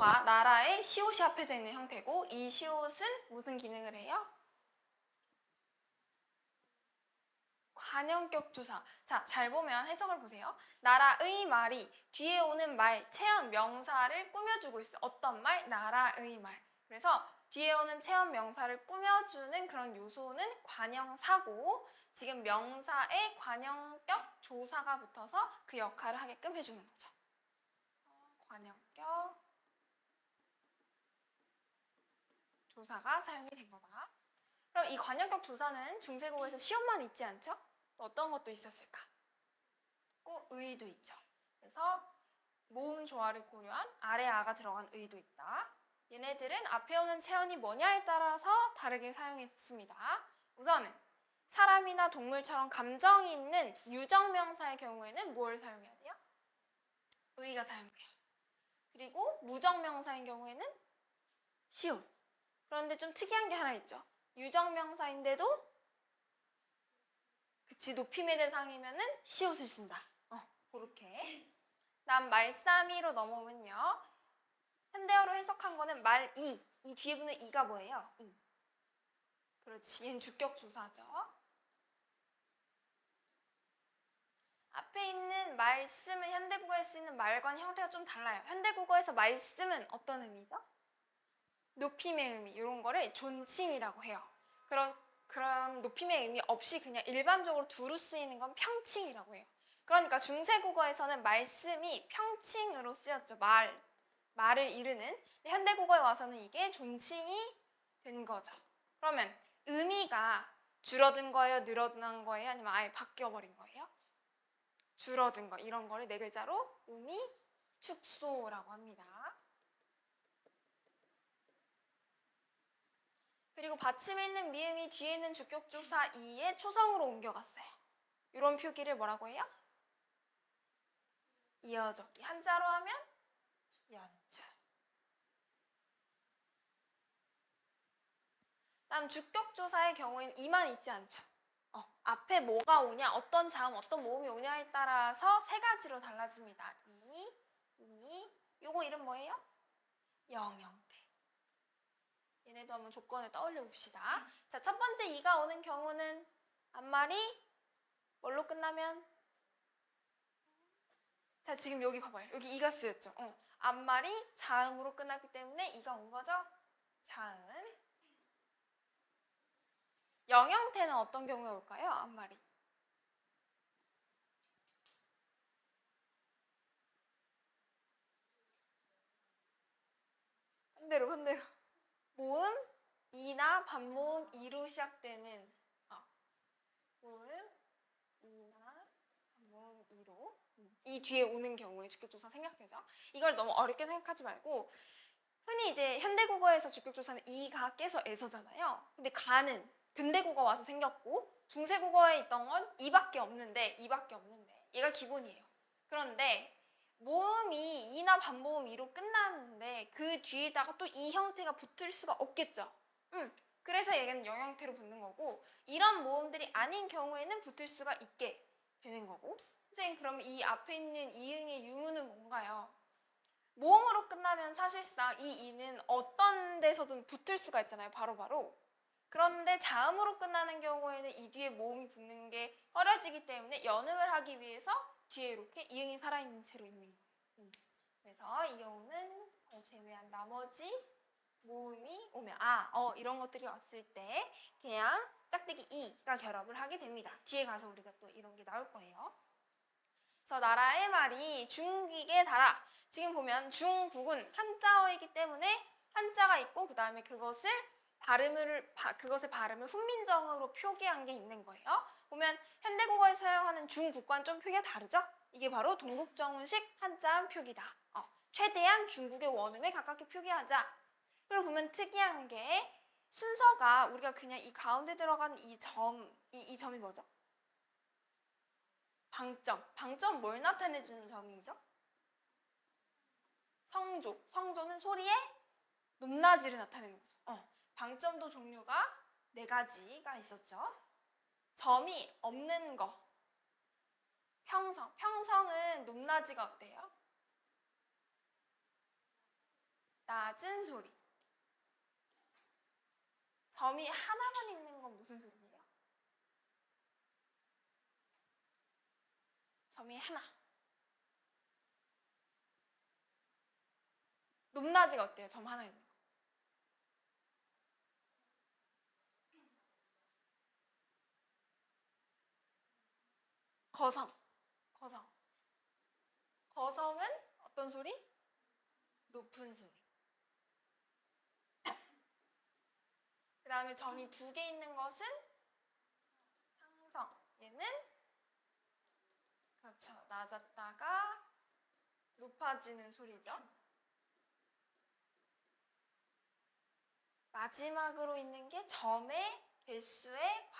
주소가 나라에 시옷이 합해져 있는 형태고 이 시옷은 무슨 기능을 해요? 관형격 조사. 자, 잘 보면 해석을 보세요. 나라의 말이 뒤에 오는 말, 체험 명사를 꾸며주고 있어요. 어떤 말? 나라의 말. 그래서 뒤에 오는 체험 명사를 꾸며주는 그런 요소는 관형사고 지금 명사에 관형격 조사가 붙어서 그 역할을 하게끔 해주는 거죠. 관형격 조사가 사용이 된 거다. 그럼 이 관형격 조사는 중세국어에서 시옷만 있지 않죠? 또 어떤 것도 있었을까? 꼭 의도 있죠. 그래서 모음 조화를 고려한 아래 아가 들어간 의도 있다. 얘네들은 앞에 오는 체언이 뭐냐에 따라서 다르게 사용했습니다. 우선은 사람이나 동물처럼 감정이 있는 유정명사의 경우에는 뭘 사용해야 돼요? 의가 사용돼요. 그리고 무정명사인 경우에는 시옷. 그런데 좀 특이한 게 하나 있죠. 유정명사인데도 그치 높임의 대상이면은 시옷을 쓴다. 그렇게. 다음 말싸미로 넘어오면요. 현대어로 해석한 거는 말이. 이 뒤에 붙는 이가 뭐예요? 이. 그렇지. 얘는 주격 조사죠. 앞에 있는 말씀은 현대국어에 쓰이는 말과는 형태가 좀 달라요. 현대국어에서 말씀은 어떤 의미죠? 높임의 의미. 이런 거를 존칭이라고 해요. 그런 높임의 의미 없이 그냥 일반적으로 두루 쓰이는 건 평칭이라고 해요. 그러니까 중세국어에서는 말씀이 평칭으로 쓰였죠. 말을 이르는. 현대국어에 와서는 이게 존칭이 된 거죠. 그러면 의미가 줄어든 거예요? 늘어난 거예요? 아니면 아예 바뀌어버린 거예요? 줄어든 거. 이런 거를 네 글자로 의미 축소라고 합니다. 그리고 받침에 있는 미음이 뒤에 있는 주격조사 이에 초성으로 옮겨갔어요. 이런 표기를 뭐라고 해요? 이어적기. 한자로 하면 연자. 다음 주격조사의 경우에는 이만 있지 않죠. 앞에 뭐가 오냐, 어떤 자음, 어떤 모음이 오냐에 따라서 세 가지로 달라집니다. 요거 이름 뭐예요? 영형태. 얘네도 한번 조건을 떠올려 봅시다. 자, 첫 번째 이가 오는 경우는 앞말이 뭘로 끝나면? 자, 지금 여기 봐봐요. 여기 이가 쓰였죠. 앞말이 자음으로 끝났기 때문에 이가 온 거죠? 자음. 영형태는 어떤 경우에 올까요? 앞말이. 반대로. 모음, 이나 반모음, 이로 시작되는 모음, 이나 반모음, 이로 이 뒤에 오는 경우에 주격조사 생략되죠. 이걸 너무 어렵게 생각하지 말고 흔히 이제 현대국어에서 주격조사는 이가 깨서 에서잖아요. 근데 가는 근대국어 와서 생겼고 중세국어에 있던 건 이밖에 없는데 얘가 기본이에요. 그런데 모음이 이나 반모음 이로 끝나는데 그 뒤에다가 또 이 형태가 붙을 수가 없겠죠. 그래서 얘는 영형태로 붙는 거고 이런 모음들이 아닌 경우에는 붙을 수가 있게 되는 거고. 선생님 그러면 이 앞에 있는 이응의 유무는 뭔가요? 모음으로 끝나면 사실상 이 이는 어떤 데서든 붙을 수가 있잖아요. 바로바로. 그런데 자음으로 끝나는 경우에는 이 뒤에 모음이 붙는 게 꺼려지기 때문에 연음을 하기 위해서 뒤에 이렇게 이응이 살아있는 채로 있는 거예요. 그래서 이 경우는 제외한 나머지 모음이 오면 이런 것들이 왔을 때 그냥 짝대기 이가 결합을 하게 됩니다. 뒤에 가서 우리가 또 이런 게 나올 거예요. 그래서 나라의 말이 중국에 달아. 지금 보면 중국은 한자어이기 때문에 한자가 있고 그 다음에 그것의 발음을 훈민정음으로 표기한 게 있는 거예요. 보면 현대국어에서 사용하는 중국과는 좀 표기가 다르죠? 이게 바로 동국정음식 한자음 표기다. 최대한 중국의 원음에 가깝게 표기하자. 그리고 보면 특이한 게 순서가 우리가 그냥 이 가운데 들어간 이 점이 뭐죠? 방점. 방점 뭘 나타내주는 점이죠? 성조. 성조는 소리의 높낮이를 나타내는 거죠. 방점도 종류가 4가지가 있었죠. 점이 없는 거. 평성. 평성은 높낮이가 어때요? 낮은 소리. 점이 하나만 있는 건 무슨 소리예요? 점이 하나. 높낮이가 어때요? 점 하나 있는 거. 거성. 거성. 거성은 어떤 소리? 높은 소리. 그 다음에 점이 2개 있는 것은 상성. 얘는 그렇죠. 낮았다가 높아지는 소리죠. 마지막으로 있는 게 점의 개수에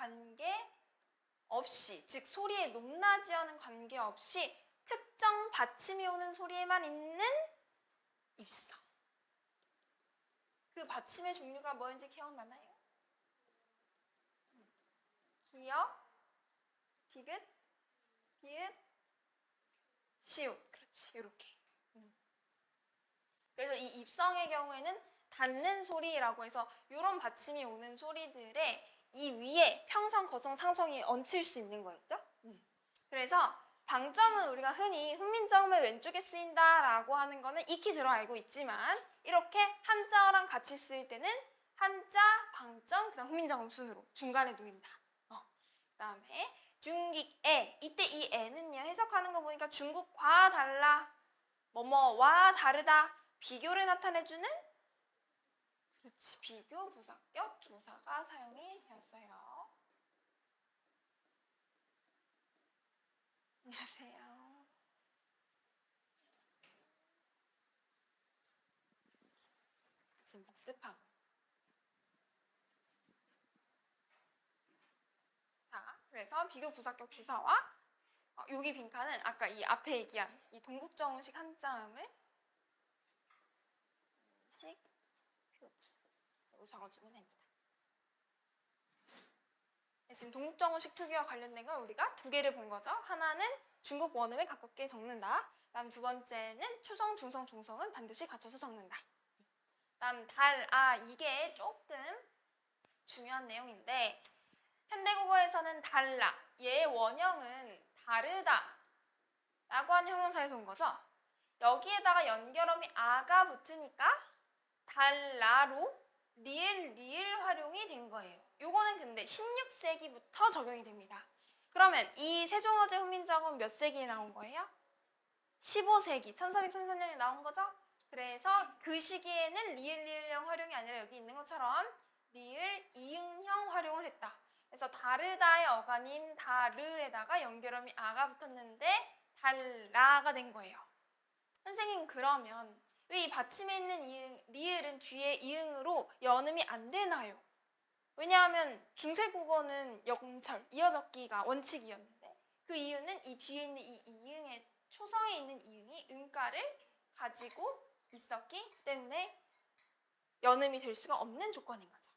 관계없이, 즉 소리의 높낮이와는 관계없이 특정 받침이 오는 소리에만 있는 입성. 그 받침의 종류가 뭐인지 기억나나요? 기역, 디귿, 비읍, 시옷. 그렇지, 이렇게. 그래서 이 입성의 경우에는 닿는 소리라고 해서 이런 받침이 오는 소리들의 이 위에 평성, 거성, 상성이 얹힐 수 있는 거였죠. 그래서 방점은 우리가 흔히 훈민정음의 왼쪽에 쓰인다라고 하는 거는 익히 들어 알고 있지만 이렇게 한자어랑 같이 쓰일 때는 한자, 방점, 그다음 훈민정음 순으로 중간에 놓인다. 그다음에 중국애. 이때 이 애는요 해석하는 거 보니까 중국과 달라, 뭐뭐와 다르다, 비교를 나타내주는 그렇지 비교 부사격 조사가 사용이 되었어요. 안녕하세요. 지금 복습하고 있어요. 자, 그래서 비교 부사격 주사와 여기 빈칸은 아까 이 앞에 얘기한 이 동국정음식 한자음을 식 표기로 적어주면 됩니다. 지금 동국정음식 표기와 관련된 걸 우리가 2개를 본 거죠. 하나는 중국 원음에 가깝게 적는다. 다음 2번째는 추성, 중성, 종성은 반드시 갖춰서 적는다. 다음 이게 조금 중요한 내용인데 현대국어에서는 달라, 얘의 원형은 다르다 라고 하는 형용사에서 온 거죠. 여기에다가 연결음이 아가 붙으니까 달라로 리을 활용이 된 거예요. 요거는 근데 16세기부터 적용이 됩니다. 그러면 이 세종어제 훈민정음 몇 세기에 나온 거예요? 15세기, 1433년에 나온 거죠? 그래서 그 시기에는 리을형 활용이 아니라 여기 있는 것처럼 리을 이응형 활용을 했다. 그래서 다르다의 어간인 다르에다가 연결음이 아가 붙었는데 달라가 된 거예요. 선생님 그러면 왜 이 받침에 있는 리을은 뒤에 이응으로 연음이 안 되나요? 왜냐하면 중세국어는 영철, 이어적기가 원칙이었는데 그 이유는 이 뒤에 있는 이 이응의 초성에 있는 이응이 응가를 가지고 있었기 때문에 연음이 될 수가 없는 조건인 거죠.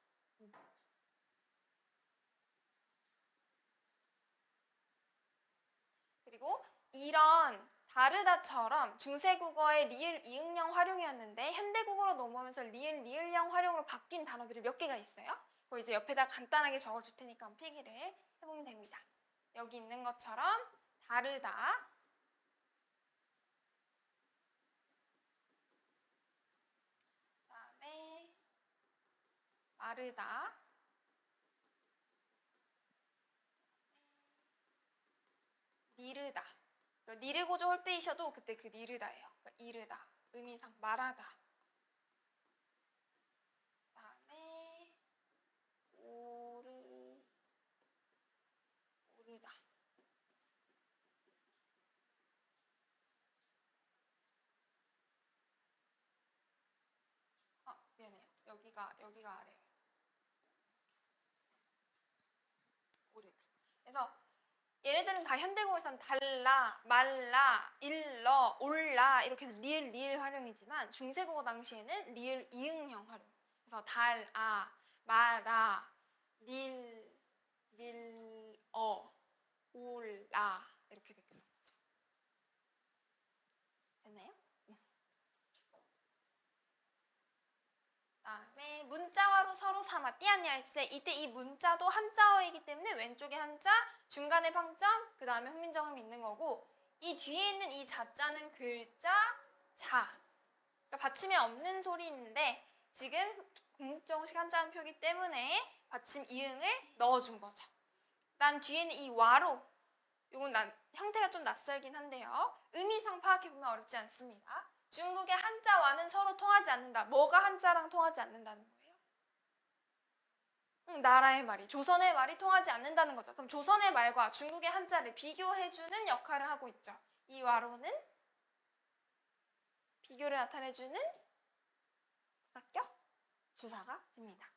그리고 이런 다르다처럼 중세국어의 리을 이응형 활용이었는데 현대국어로 넘어오면서 리을형 활용으로 바뀐 단어들이 몇 개가 있어요. 그거 이제 옆에다 간단하게 적어줄 테니까 필기를 해보면 됩니다. 여기 있는 것처럼 다르다, 그다음에 마르다, 니르다. 니르고조 홀빼이셔도 그때 그 니르다예요. 그러니까 이르다, 의미상 말하다. 그다음에 오르다. 미안해요. 여기가 아래예요. 오르다. 그래서 얘네들은 다 현대국어에서는 달라, 말라, 일러, 올라 이렇게 해서 리을 활용이지만 중세국어 당시에는 리을 이응형 활용. 그래서 달아, 말아, 올라 이렇게 됐던 거죠. 됐나요? 그다음에 문자화로 서로 삼았디 아니할세. 이때 이 문자도 한자어이기 때문에 왼쪽에 한자, 중간에 방점, 그다음에 훈민정음이 있는 거고 이 뒤에 있는 이 자자는 글자 자. 그러니까 받침이 없는 소리인데 지금 궁극정식 한자음 표기 때문에 받침 이응을 넣어준 거죠. 그다음 뒤에는 이 와로 요건 형태가 좀 낯설긴 한데요. 의미상 파악해보면 어렵지 않습니다. 중국의 한자와는 서로 통하지 않는다. 뭐가 한자랑 통하지 않는다는 거예요? 나라의 말이, 조선의 말이 통하지 않는다는 거죠. 그럼 조선의 말과 중국의 한자를 비교해주는 역할을 하고 있죠. 이 와로는 비교를 나타내주는 부사격 주사가 됩니다.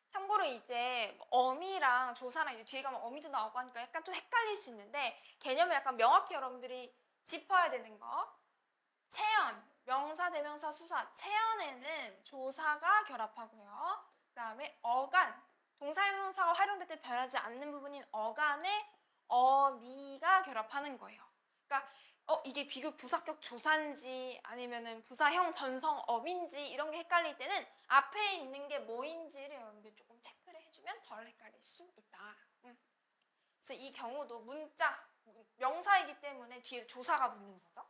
참고로 이제 어미랑 조사랑 이제 뒤에 가면 어미도 나오고 하니까 약간 좀 헷갈릴 수 있는데 개념을 약간 명확히 여러분들이 짚어야 되는 거. 체연, 명사, 대명사, 수사. 체연에는 조사가 결합하고요. 그 다음에 어간, 동사형용사가 활용될 때 변하지 않는 부분인 어간에 어미가 결합하는 거예요. 그러니까 이게 비교 부사격 조사인지 아니면은 부사형 전성어인지 이런 게 헷갈릴 때는 앞에 있는 게 뭐인지를 여러분들 조금 체크를 해주면 덜 헷갈릴 수 있다. 그래서 이 경우도 문자, 명사이기 때문에 뒤에 조사가 붙는 거죠.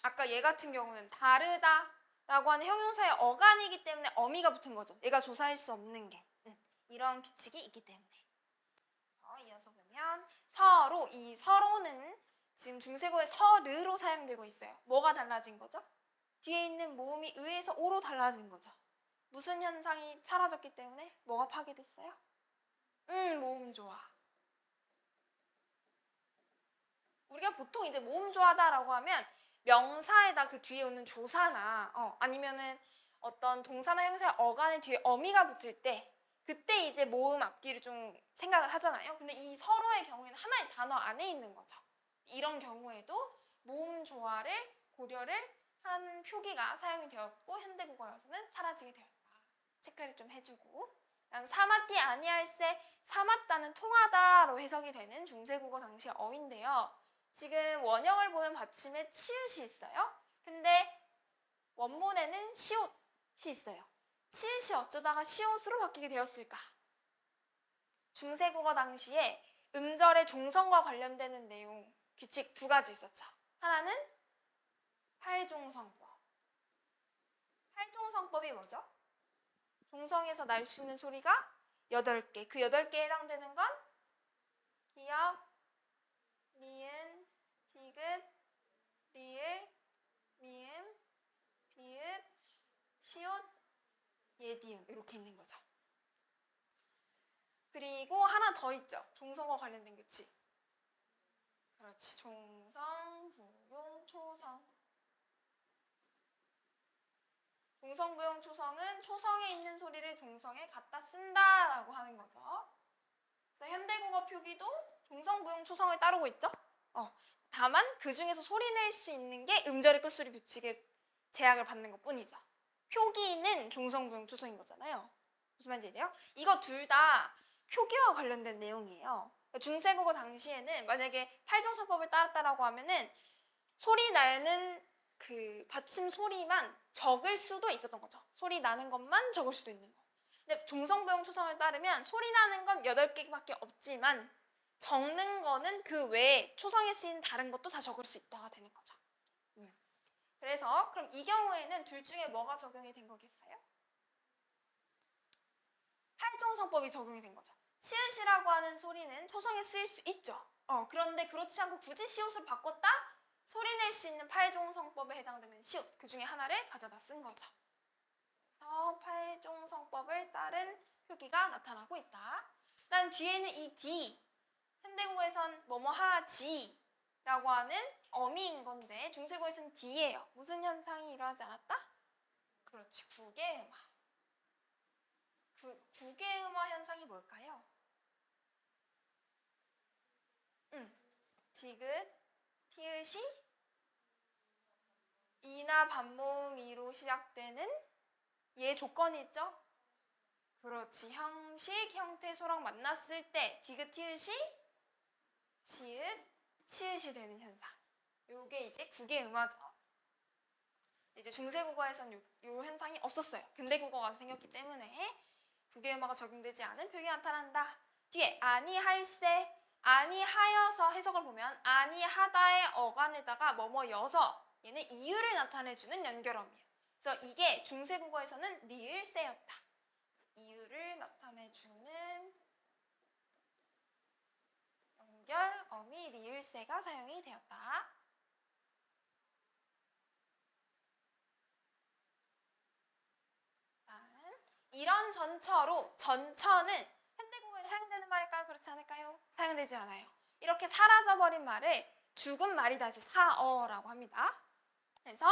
아까 얘 같은 경우는 다르다라고 하는 형용사의 어간이기 때문에 어미가 붙은 거죠. 얘가 조사할 수 없는 게. 이런 규칙이 있기 때문에. 이어서 보면 서로, 이 서로는 지금 중세고의 서르로 사용되고 있어요. 뭐가 달라진 거죠? 뒤에 있는 모음이 의에서 오로 달라진 거죠. 무슨 현상이 사라졌기 때문에 뭐가 파괴됐어요? 모음 조화. 우리가 보통 이제 모음 조화다라고 하면 명사에다 그 뒤에 오는 조사나 아니면은 어떤 동사나 형사의 어간의 뒤에 어미가 붙을 때 그때 이제 모음 앞뒤를 좀 생각을 하잖아요. 근데 이 서로의 경우에는 하나의 단어 안에 있는 거죠. 이런 경우에도 모음 조화를 고려를 한 표기가 사용이 되었고 현대국어에서는 사라지게 되었다. 체크를 좀 해주고 그다음 사마띠 아니할세, 사맞다는 통하다로 해석이 되는 중세국어 당시 어인데요. 지금 원형을 보면 받침에 치읓이 있어요. 근데 원문에는 시옷이 있어요. 치읓이 어쩌다가 시옷으로 바뀌게 되었을까? 중세국어 당시에 음절의 종성과 관련되는 내용, 규칙 두 가지 있었죠. 하나는 팔종성법. 팔종성법이 뭐죠? 종성에서 날 수 있는 소리가 8개. 그 8개에 해당되는 건 기역, 니은, 디귿, 리을, 미음, 비읍, 시옷, 예디음 이렇게 있는 거죠. 그리고 하나 더 있죠. 종성과 관련된 규칙. 그렇지. 종성, 부용, 초성. 종성, 부용, 초성은 초성에 있는 소리를 종성에 갖다 쓴다라고 하는 거죠. 그래서 현대국어 표기도 종성, 부용, 초성을 따르고 있죠. 다만 그 중에서 소리 낼 수 있는 게 음절의 끝소리 규칙에 제약을 받는 것뿐이죠. 표기는 종성, 부용, 초성인 거잖아요. 무슨 말인지 이해돼요? 이거 둘 다 표기와 관련된 내용이에요. 중세국어 당시에는 만약에 팔종서법을 따랐다라고 하면은 소리 나는 그 받침 소리만 적을 수도 있었던 거죠. 소리 나는 것만 적을 수도 있는 거. 근데 종성, 부용, 초성을 따르면 소리 나는 건 8개밖에 없지만 적는 거는 그 외에 초성에 쓰인 다른 것도 다 적을 수 있다가 되는 거죠. 그래서 그럼 이 경우에는 둘 중에 뭐가 적용이 된 거겠어요? 팔종성법이 적용이 된 거죠. 치읓이라고 하는 소리는 초성에 쓰일 수 있죠. 그런데 그렇지 않고 굳이 시옷을 바꿨다? 소리 낼 수 있는 팔종성법에 해당되는 시옷 그 중에 하나를 가져다 쓴 거죠. 그래서 팔종성법을 따른 표기가 나타나고 있다. 일단 뒤에는 이 D, 현대국어에선 뭐뭐하지라고 하는 어미인 건데 중세국어에서는 D예요. 무슨 현상이 일어나지 않았다? 그렇지, 국외음화. 그 국외음화 현상이 뭘까요? 디귿, 티읕이 이나 반모음 이로 시작되는 얘 조건이 있죠? 그렇지, 형식, 형태, 소랑 만났을 때 디귿, 티읕이 치읓, 치읓이 되는 현상. 요게 이제 국외음화죠. 이제 중세국어에선 요 현상이 없었어요. 근대국어가 생겼기 때문에 국외음화가 적용되지 않은 표현이 나타난다. 뒤에 아니할세, 아니하여서 해석을 보면 아니하다의 어간에다가 뭐뭐여서 얘는 이유를 나타내주는 연결어미예요. 그래서 이게 중세국어에서는 리을세였다. 이유를 나타내주는 연결어미 리을세가 사용이 되었다. 다음, 이런 전처로, 전처는 현대국어에 사용되는 말일까요? 그렇지 않을까요? 사용되지 않아요. 이렇게 사라져버린 말을 죽은 말이다 해서 사어라고 합니다. 그래서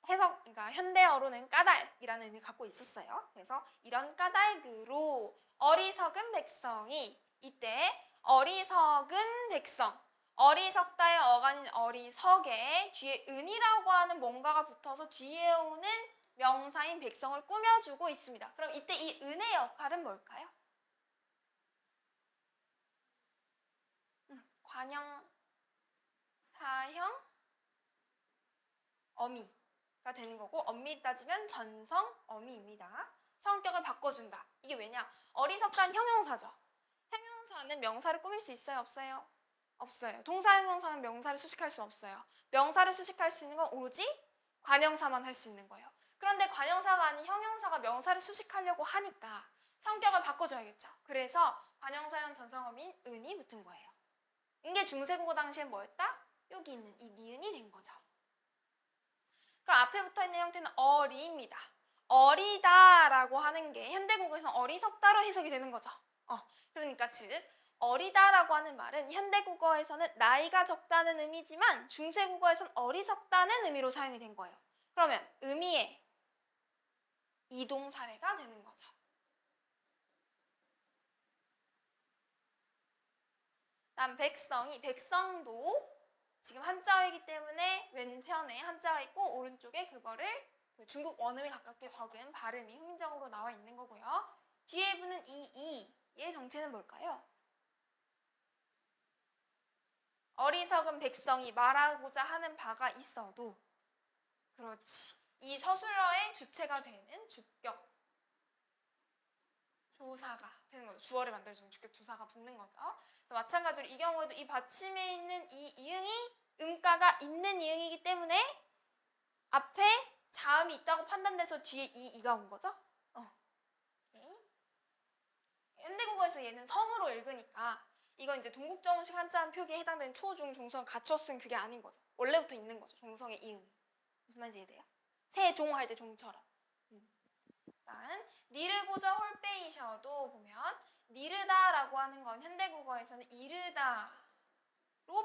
해석, 그러니까 현대어로는 까닭이라는 의미를 갖고 있었어요. 그래서 이런 까닭으로 어리석은 백성이, 이때 어리석은 백성, 어리석다의 어간인 어리석에 뒤에 은이라고 하는 뭔가가 붙어서 뒤에 오는 명사인 백성을 꾸며주고 있습니다. 그럼 이때 이 은의 역할은 뭘까요? 관형, 사형, 어미가 되는 거고, 엄밀히 따지면 전성, 어미입니다. 성격을 바꿔준다. 이게 왜냐? 어리석다는 형용사죠. 형용사는 명사를 꾸밀 수 있어요? 없어요? 없어요. 동사 형용사는 명사를 수식할 수 없어요. 명사를 수식할 수 있는 건 오로지 관형사만 할 수 있는 거예요. 그런데 관형사가 아닌 형용사가 명사를 수식하려고 하니까 성격을 바꿔줘야겠죠. 그래서 관형사형 전성어민 은이 붙은 거예요. 이게 중세국어 당시엔 뭐였다? 여기 있는 이 니은이 된 거죠. 그럼 앞에 붙어있는 형태는 어리입니다. 어리다라고 하는 게 현대국어에서는 어리석다로 해석이 되는 거죠. 그러니까 즉 어리다라고 하는 말은 현대국어에서는 나이가 적다는 의미지만 중세국어에서는 어리석다는 의미로 사용이 된 거예요. 그러면 의미의 이동 사례가 되는 거죠. 다음 백성이, 백성도 지금 한자어이기 때문에 왼편에 한자어 있고 오른쪽에 그거를 중국 원음에 가깝게 적은 발음이 후민적으로 나와 있는 거고요. 뒤에 붙는 이 이의 정체는 뭘까요? 어리석은 백성이 말하고자 하는 바가 있어도, 그렇지, 이 서술어의 주체가 되는 주격 조사가 되는 거죠. 주어를 만들어주는 주격 조사가 붙는 거죠. 그래서 마찬가지로 이 경우에도 이 받침에 있는 이 이응이 음가가 있는 이응이기 때문에 앞에 자음이 있다고 판단돼서 뒤에 이가 온 거죠. 현대국어에서 얘는 성으로 읽으니까 이건 이제 동국정식 한자음 표기에 해당되는 초, 중, 종성 갖춰 쓴 그게 아닌 거죠. 원래부터 있는 거죠. 종성의 이응이. 무슨 말인지 이해돼요? 세종 할 때 종처럼. 일단 니르고저 홀빼이셔도 보면 니르다라고 하는 건 현대국어에서는 이르다로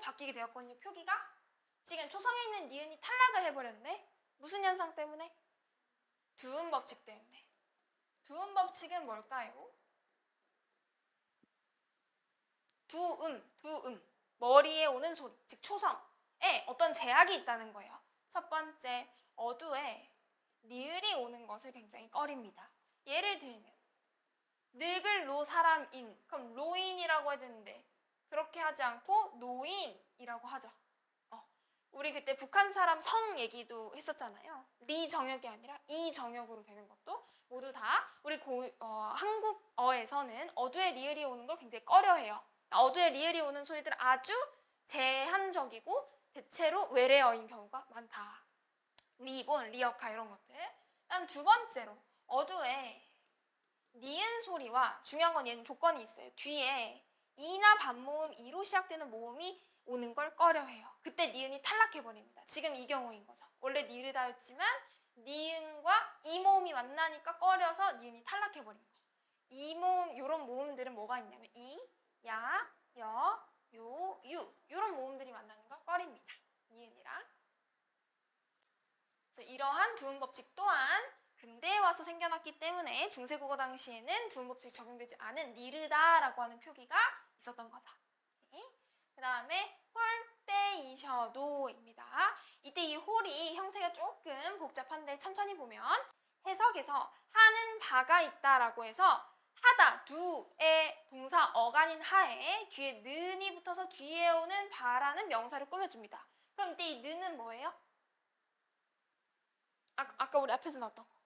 바뀌게 되었거든요. 표기가. 지금 초성에 있는 니은이 탈락을 해버렸네. 무슨 현상 때문에? 두음 법칙 때문에. 두음 법칙은 뭘까요? 두음. 머리에 오는 소리, 즉 초성에 어떤 제약이 있다는 거예요. 첫 번째, 어두에 니을이 오는 것을 굉장히 꺼립니다. 예를 들면 늙을 로 사람인, 그럼 로인이라고 해야 되는데 그렇게 하지 않고 노인이라고 하죠. 우리 그때 북한 사람 성 얘기도 했었잖아요. 리 정역이 아니라 이 정역으로 되는 것도 모두 다 우리 한국어에서는 어두에 리을이 오는 걸 굉장히 꺼려해요. 어두에 리을이 오는 소리들은 아주 제한적이고 대체로 외래어인 경우가 많다. 리본, 리어카 이런 것들. 다음 두 번째로 어두에 니은 소리와, 중요한 건 얘는 조건이 있어요. 뒤에 이나 반모음 이로 시작되는 모음이 오는 걸 꺼려해요. 그때 니은이 탈락해버립니다. 지금 이 경우인 거죠. 원래 니르다였지만 니은과 이 모음이 만나니까 꺼려서 니은이 탈락해버린 거. 이 모음, 요런 모음들은 뭐가 있냐면 이, 야, 여, 요, 유 요런 모음들이 만나는 걸 꺼립니다. 니은이랑. 그래서 이러한 두음 법칙 또한 근대에 와서 생겨났기 때문에 중세국어 당시에는 두음 법칙이 적용되지 않은 니르다라고 하는 표기가 있었던 거죠. 그 다음에 홀빼이셔도입니다. 이때 이 홀이 형태가 조금 복잡한데 천천히 보면 해석에서 하는 바가 있다라고 해서 하다, do의 동사 어간인 하에 뒤에 는이 붙어서 뒤에 오는 바라는 명사를 꾸며줍니다. 그럼 이때 이 는은 뭐예요? 아까 우리 앞에서 나왔던 거.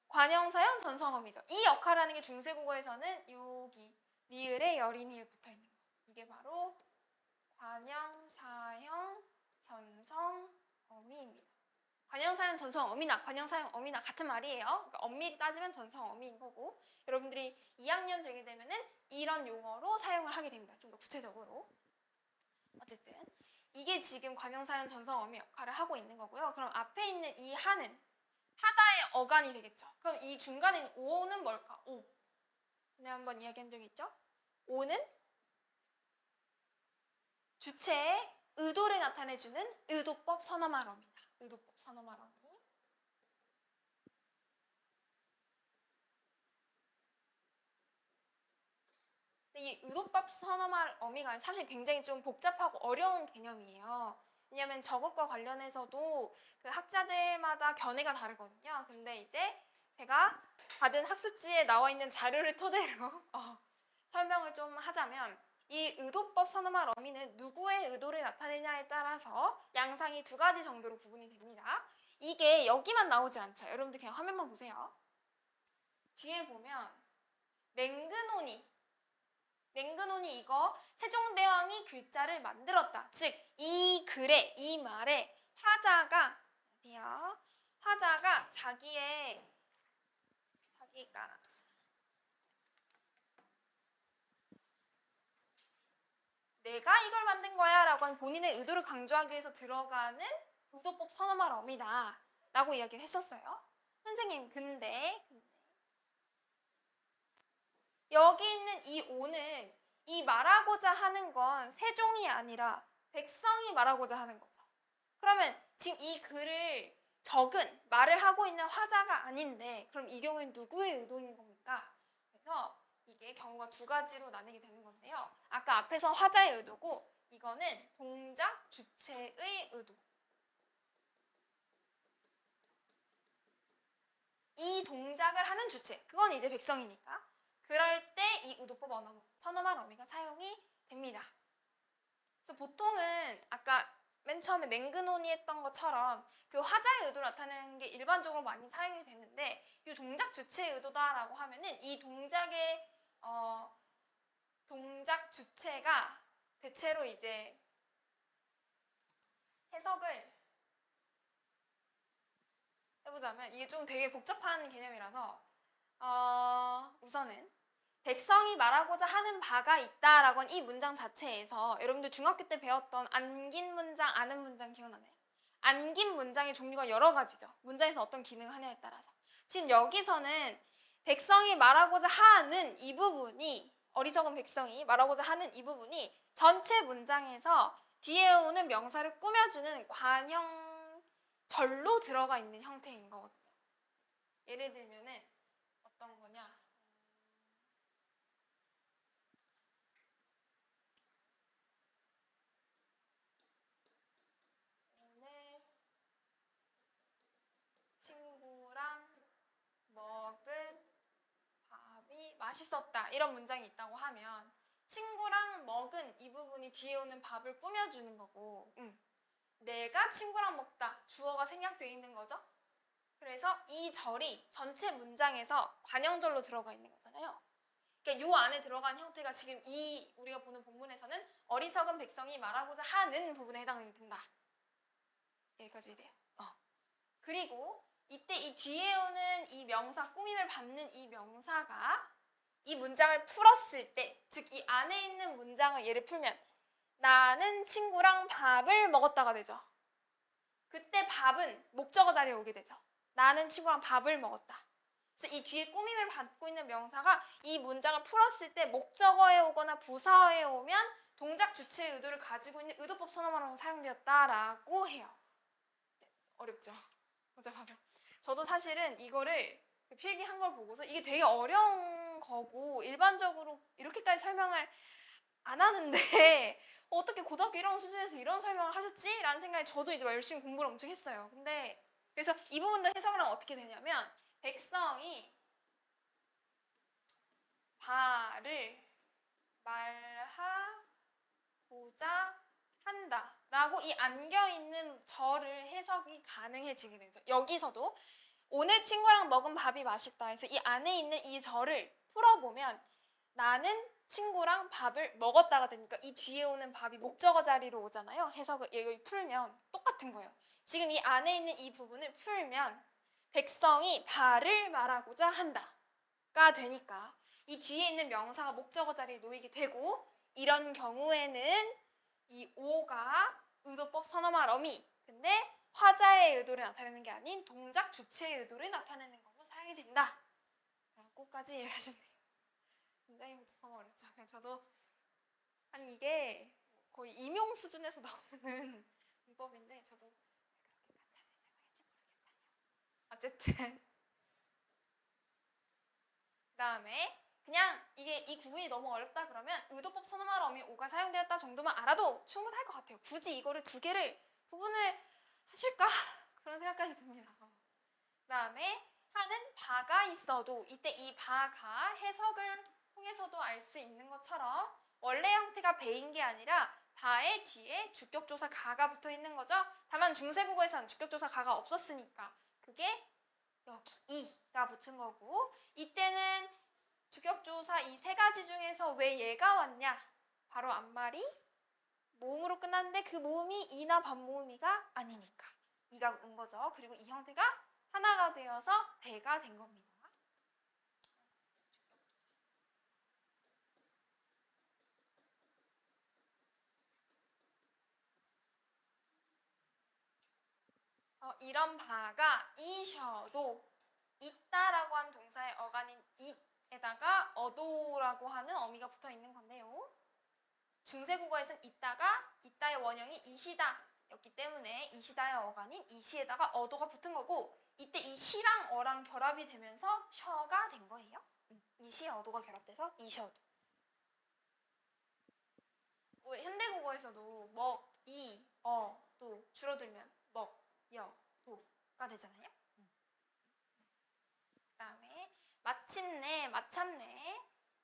관형사형 전성어미죠. 이 역할을 하는 게 중세국어에서는 여기 리을에 열인이에 붙어있는 거. 이게 바로 관형사형 전성어미입니다. 관형사형 전성어미나 관형사형 어미나 같은 말이에요. 그러니까 엄밀히 따지면 전성어미인 거고 여러분들이 2학년 되게 되면은 이런 용어로 사용을 하게 됩니다. 좀 더 구체적으로. 어쨌든 이게 지금 관형사형 전성어미 역할을 하고 있는 거고요. 그럼 앞에 있는 이 하는 하다의 어간이 되겠죠. 그럼 이 중간에 있는 오는 뭘까? 오. 내가 한번 이야기한 적이 있죠? 오는 주체의 의도를 나타내주는 의도법 선어말 어입니다. 의도법 선어말 어미. 이 의도법 선어말 어미가 사실 굉장히 좀 복잡하고 어려운 개념이에요. 왜냐하면 저것과 관련해서도 그 학자들마다 견해가 다르거든요. 근데 이제 제가 받은 학습지에 나와 있는 자료를 토대로 설명을 좀 하자면 이 의도법 선어말 어미는 누구의 의도를 나타내냐에 따라서 양상이 두 가지 정도로 구분이 됩니다. 이게 여기만 나오지 않죠. 여러분들 그냥 화면만 보세요. 뒤에 보면 맹근온이 이거 세종대왕이 글자를 만들었다. 즉 이 글에 이 말에 화자가 자기가 내가 이걸 만든 거야 라고 하는 본인의 의도를 강조하기 위해서 들어가는 의도법 선어말 어미다 라고 이야기를 했었어요. 선생님 근데 여기 있는 이 오는 이 말하고자 하는 건 세종이 아니라 백성이 말하고자 하는 거죠. 그러면 지금 이 글을 적은 말을 하고 있는 화자가 아닌데 그럼 이 경우엔 누구의 의도인 겁니까? 그래서 이게 경우가 두 가지로 나뉘게 되는 건데요. 아까 앞에서 화자의 의도고 이거는 동작 주체의 의도. 이 동작을 하는 주체, 그건 이제 백성이니까. 그럴 때 이 의도법 선어말 어미가 사용이 됩니다. 그래서 보통은 아까 맨 처음에 맹근온이 했던 것처럼 그 화자의 의도를 나타내는 게 일반적으로 많이 사용이 되는데 이 동작 주체의 의도다라고 하면은 이 동작의 동작 주체가 대체로 이제 해석을 해보자면 이게 좀 되게 복잡한 개념이라서 우선은 백성이 말하고자 하는 바가 있다라고 하는 이 문장 자체에서 여러분들 중학교 때 배웠던 안긴 문장, 아는 문장 기억나나요? 안긴 문장의 종류가 여러 가지죠. 문장에서 어떤 기능을 하냐에 따라서. 지금 여기서는 백성이 말하고자 하는 이 부분이 어리석은 백성이 말하고자 하는 이 부분이 전체 문장에서 뒤에 오는 명사를 꾸며주는 관형절로 들어가 있는 형태인 거거든요. 예를 들면은 어떤 거냐? 오늘 친구랑 먹은 밥이 맛있었다. 이런 문장이 있다고 하면 친구랑 먹은 이 부분이 뒤에 오는 밥을 꾸며주는 거고 내가 친구랑 먹다. 주어가 생략되어 있는 거죠. 그래서 이 절이 전체 문장에서 관형절로 들어가 있는 거잖아요. 그러니까 요 안에 들어간 형태가 지금 이 우리가 보는 본문에서는 어리석은 백성이 말하고자 하는 부분에 해당이 된다. 여기까지 이래요. 그리고 이때 이 뒤에 오는 이 명사, 꾸밈을 받는 이 명사가 이 문장을 풀었을 때, 즉 이 안에 있는 문장을 예를 풀면 나는 친구랑 밥을 먹었다가 되죠. 그때 밥은 목적어 자리에 오게 되죠. 나는 친구랑 밥을 먹었다. 그래서 이 뒤에 꾸밈을 받고 있는 명사가 이 문장을 풀었을 때 목적어에 오거나 부사어에 오면 동작 주체의 의도를 가지고 있는 의도법 선어말로 사용되었다라고 해요. 네, 어렵죠? 맞아. 저도 사실은 이거를 필기한 걸 보고서 이게 되게 어려운 거고 일반적으로 이렇게까지 설명을 안 하는데 어떻게 고등학교 1학년 수준에서 이런 설명을 하셨지? 라는 생각에 저도 이제 열심히 공부를 엄청 했어요. 근데 그래서 이 부분도 해석을 하면 어떻게 되냐면 백성이 바를 말하고자 한다 라고 이 안겨있는 절을 해석이 가능해지게 되죠. 여기서도 오늘 친구랑 먹은 밥이 맛있다 해서 이 안에 있는 이 절을 풀어보면 나는 친구랑 밥을 먹었다가 되니까 이 뒤에 오는 밥이 목적어 자리로 오잖아요. 해석을 여기 풀면 똑같은 거예요. 지금 이 안에 있는 이 부분을 풀면 백성이 바를 말하고자 한다가 되니까 이 뒤에 있는 명사가 목적어 자리에 놓이게 되고 이런 경우에는 이 오가 의도법 선어말 어미 근데 화자의 의도를 나타내는 게 아닌 동작 주체의 의도를 나타내는 걸로 사용이 된다. 라고까지 이해를 하시면 돼요. 굉장히 복잡하고 어렵죠. 저도 아니 이게 거의 임용 수준에서 나오는 문법인데 저도 그렇게까지 자세히 설명할지 모르겠어요. 어쨌든 그 다음에 그냥 이게 이 구분이 너무 어렵다 그러면 의도법 선어말 어미 오가 사용되었다 정도만 알아도 충분할 것 같아요. 굳이 이거를 두 개를 구분을 하실까? 그런 생각까지 듭니다. 그 다음에 하는 바가 있어도 이때 이 바가 해석을 통해서도 알 수 있는 것처럼 원래 형태가 배인 게 아니라 바의 뒤에 주격조사 가가 붙어 있는 거죠. 다만 중세국어에서는 주격조사 가가 없었으니까 그게 여기 이가 붙은 거고 이때는 주격조사 이 세 가지 중에서 왜 얘가 왔냐? 바로 앞말이 모음으로 끝났는데 그 모음이 이나 반모음이가 아니니까 이가 온 거죠. 그리고 이 형태가 하나가 되어서 배가 된 겁니다. 이런 바가 이셔도 있다라고 한 동사의 어간인 it에다가 어도라고 하는 어미가 붙어 있는 건데요. 중세국어에서는 있다의 원형이 이시다 였기 때문에 이시다의 어간인 이시에다가 어도가 붙은 거고 이때 이 시랑 어랑 결합이 되면서 셔가 된 거예요. 이시 어도가 결합돼서 이셔도. 현대국어에서도 먹, 이, 도 줄어들면 먹, 여, 도가 되잖아요. 그 다음에 마침내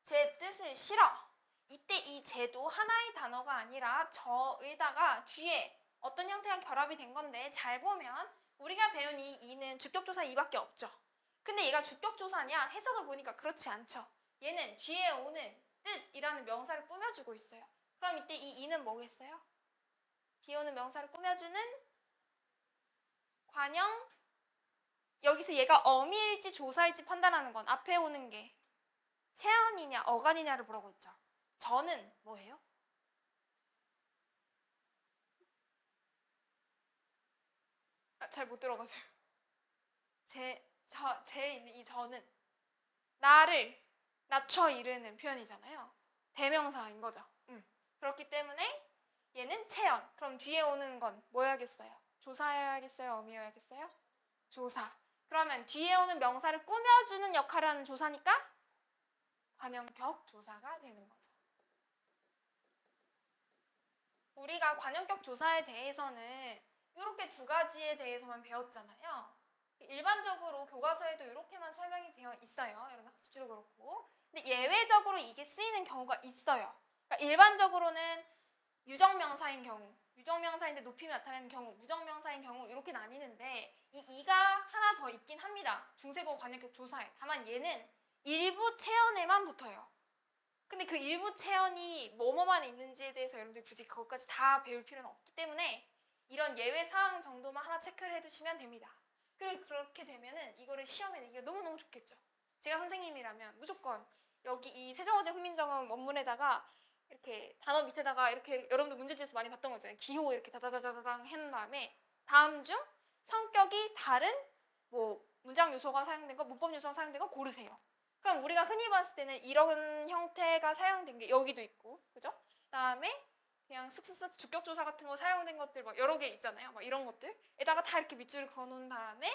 제 뜻을 실어. 이때 이 제도 하나의 단어가 아니라 저에다가 뒤에 어떤 형태가 결합이 된 건데 잘 보면 우리가 배운 이 이는 주격조사 이밖에 없죠. 근데 얘가 주격조사냐? 해석을 보니까 그렇지 않죠. 얘는 뒤에 오는 뜻이라는 명사를 꾸며주고 있어요. 그럼 이때 이 이는 뭐겠어요? 뒤에 오는 명사를 꾸며주는 관형. 여기서 얘가 어미일지 조사일지 판단하는 건 앞에 오는 게 체언이냐 어간이냐를 보라고 했죠. 저는 뭐예요? 잘 못 들어가세요. 제 있는 이 저는 나를 낮춰 이르는 표현이잖아요. 대명사인 거죠. 그렇기 때문에 얘는 체언. 그럼 뒤에 오는 건 뭐여야겠어요? 조사여야겠어요? 어미여야겠어요? 조사. 그러면 뒤에 오는 명사를 꾸며주는 역할을 하는 조사니까 관형격 조사가 되는 거죠. 우리가 관형격 조사에 대해서는 이렇게 두 가지에 대해서만 배웠잖아요. 일반적으로 교과서에도 이렇게만 설명이 되어 있어요. 여러분 학습지도 그렇고. 근데 예외적으로 이게 쓰이는 경우가 있어요. 그러니까 일반적으로는 유정명사인 경우, 유정명사인데 높임이 나타나는 경우, 무정명사인 경우 이렇게 나뉘는데 이 이가 하나 더 있긴 합니다. 중세국어 관형격 조사에. 다만 얘는 일부 체언에만 붙어요. 근데 그 일부 체언이 뭐뭐만 있는지에 대해서 여러분들이 굳이 그것까지 다 배울 필요는 없기 때문에 이런 예외 사항 정도만 하나 체크를 해두시면 됩니다. 그리고 그렇게 되면은 이거를 시험에 내기가 너무너무 좋겠죠. 제가 선생님이라면 무조건 여기 이 세종어제 훈민정음 원문에다가 이렇게 단어 밑에다가 이렇게 여러분들 문제지에서 많이 봤던 거 있잖아요. 기호 이렇게 다다다다당 해놓은 다음에 다음 중 성격이 다른 뭐 문장 요소가 사용된 거, 문법 요소가 사용된 거 고르세요. 그럼 우리가 흔히 봤을 때는 이런 형태가 사용된 게 여기도 있고, 그죠? 그다음에 그냥 슥슥슥 주격조사 같은 거 사용된 것들 막 여러 개 있잖아요. 막 이런 것들에다가 다 이렇게 밑줄을 그어놓은 다음에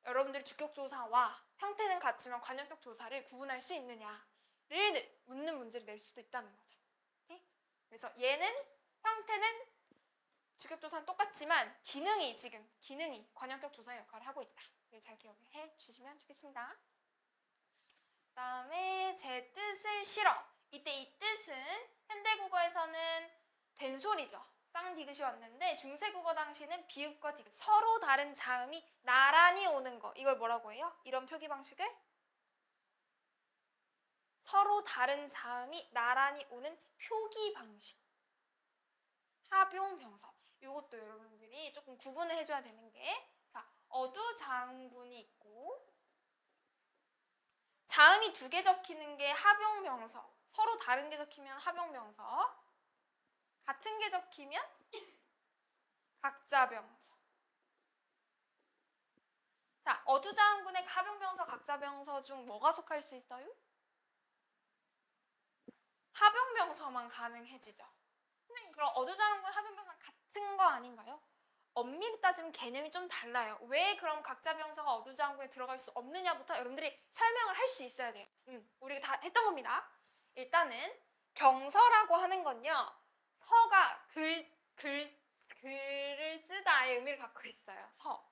여러분들이 주격조사와 형태는 같지만 관형격 조사를 구분할 수 있느냐를 묻는 문제를 낼 수도 있다는 거죠. 오케이? 그래서 얘는 형태는 주격조사는 똑같지만 기능이 관형격 조사의 역할을 하고 있다. 잘 기억해 주시면 좋겠습니다. 그다음에 제 뜻을 싫어. 이때 이 뜻은 현대국어에서는 된소리죠. 쌍디귿이 왔는데 중세국어 당시에는 비읍과 디귿 서로 다른 자음이 나란히 오는 거. 이걸 뭐라고 해요? 이런 표기 방식을 서로 다른 자음이 나란히 오는 표기 방식. 합용병서. 이것도 여러분들이 조금 구분을 해줘야 되는 게, 자, 어두자음군이 있고 자음이 두 개 적히는 게 합용병서. 서로 다른 게 적히면 합용병서. 같은 게 적히면 각자병서. 자, 어두자음군의 합용병서, 각자병서 중 뭐가 속할 수 있어요? 합용병서만 가능해지죠. 선생님, 그럼 어두자음군 합용병서 같은 거 아닌가요? 엄밀히 따지면 개념이 좀 달라요. 왜 그럼 각자병서가 어두자음군에 들어갈 수 없느냐부터 여러분들이 설명을 할 수 있어야 돼요. 우리가 다 했던 겁니다. 일단은 병서라고 하는 건요, 서가 글을 쓰다의 의미를 갖고 있어요. 서.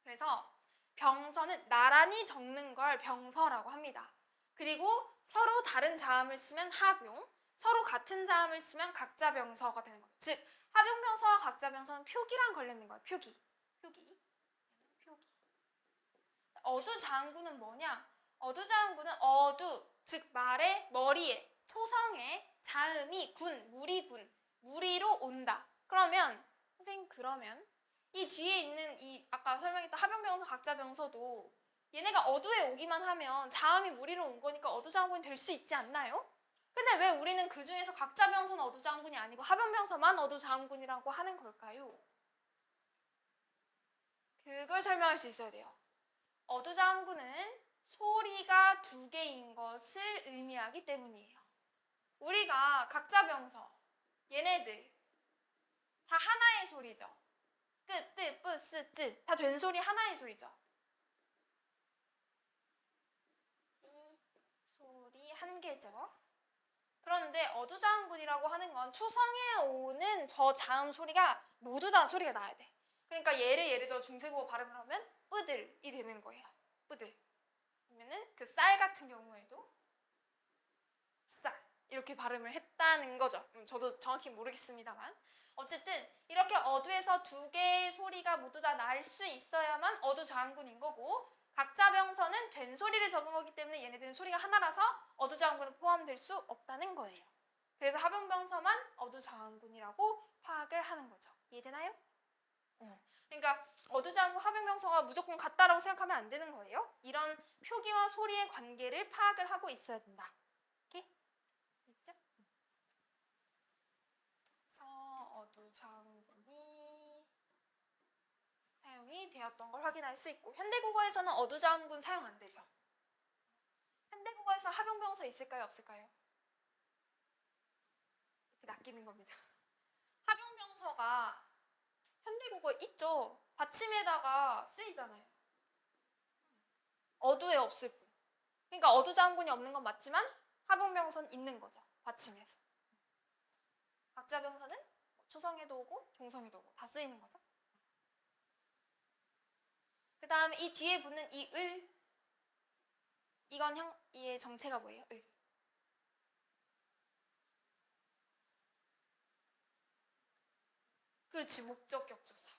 그래서 병서는 나란히 적는 걸 병서라고 합니다. 그리고 서로 다른 자음을 쓰면 합용, 서로 같은 자음을 쓰면 각자병서가 되는 거죠. 즉, 합용병서와 각자병서는 표기랑 관련된 거예요. 표기. 어두자음군은 뭐냐? 어두자음군은 어두, 즉 말의 머리에, 초성에 자음이 무리로 온다. 그러면 선생님, 그러면 이 뒤에 있는 이 아까 설명했던 합용병서, 각자병서도 얘네가 어두에 오기만 하면 자음이 무리로 온 거니까 어두자음군이 될 수 있지 않나요? 근데 왜 우리는 그 중에서 각자병서는 어두자음군이 아니고 합용병서만 어두자음군이라고 하는 걸까요? 그걸 설명할 수 있어야 돼요. 어두자음군은 소리가 두 개인 것을 의미하기 때문이에요. 우리가 각자병서, 얘네들 다 하나의 소리죠. 끝, 뜨, 뿌, 쓰, 쯔 다 된소리 하나의 소리죠. 이 소리 한 개죠. 그런데 어두자음군이라고 하는 건 초성에 오는 저 자음 소리가 모두 다 소리가 나야 돼. 그러니까 예를 들어 중세국어 발음을 하면 뿌들이 되는 거예요. 뿌들. 그러면은 그 쌀 같은 경우에도 쌀 이렇게 발음을 했다는 거죠. 저도 정확히 모르겠습니다만 어쨌든 이렇게 어두에서 두 개의 소리가 모두 다 날 수 있어야만 어두자음군인 거고, 각자병서는 된 소리를 적은 거기 때문에 얘네들은 소리가 하나라서 어두자음군에 포함될 수 없다는 거예요. 그래서 합용병서만 어두자음군이라고 파악을 하는 거죠. 이해되나요? 그러니까 어두자음군, 합용병서가 무조건 같다라고 생각하면 안 되는 거예요. 이런 표기와 소리의 관계를 파악을 하고 있어야 된다. 오케이? 됐죠? 그래서 어두자음군이 사용이 되었던 걸 확인할 수 있고, 현대국어에서는 어두자음군 사용 안 되죠. 현대국어에서 합용병서 있을까요? 없을까요? 이렇게 낚이는 겁니다. 합용병서가 현대국어에 있죠. 받침에다가 쓰이잖아요. 어두에 없을 뿐. 그러니까 어두자음군이 없는 건 맞지만 합용병서는 있는 거죠. 받침에서. 각자병서는 초성에도 오고 종성에도 오고 다 쓰이는 거죠. 그 다음에 이 뒤에 붙는 이 을, 이건 이의 정체가 뭐예요? 을. 그렇지, 목적격 조사.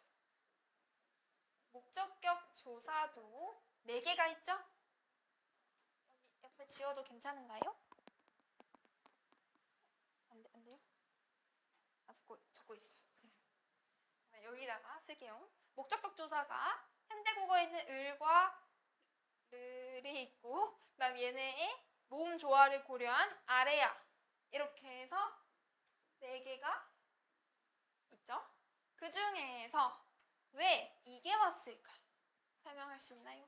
목적격 조사도 4개가 있죠? 여기 옆에 지워도 괜찮은가요? 안 돼요? 아, 적고 있어요. 여기다가 쓸게요. 목적격 조사가 현대국어에 있는 을과 르이 있고, 그 다음 얘네의 모음 조화를 고려한 아래야, 이렇게 해서 4개가 있죠. 그 중에서 왜 이게 왔을까? 설명할 수 있나요?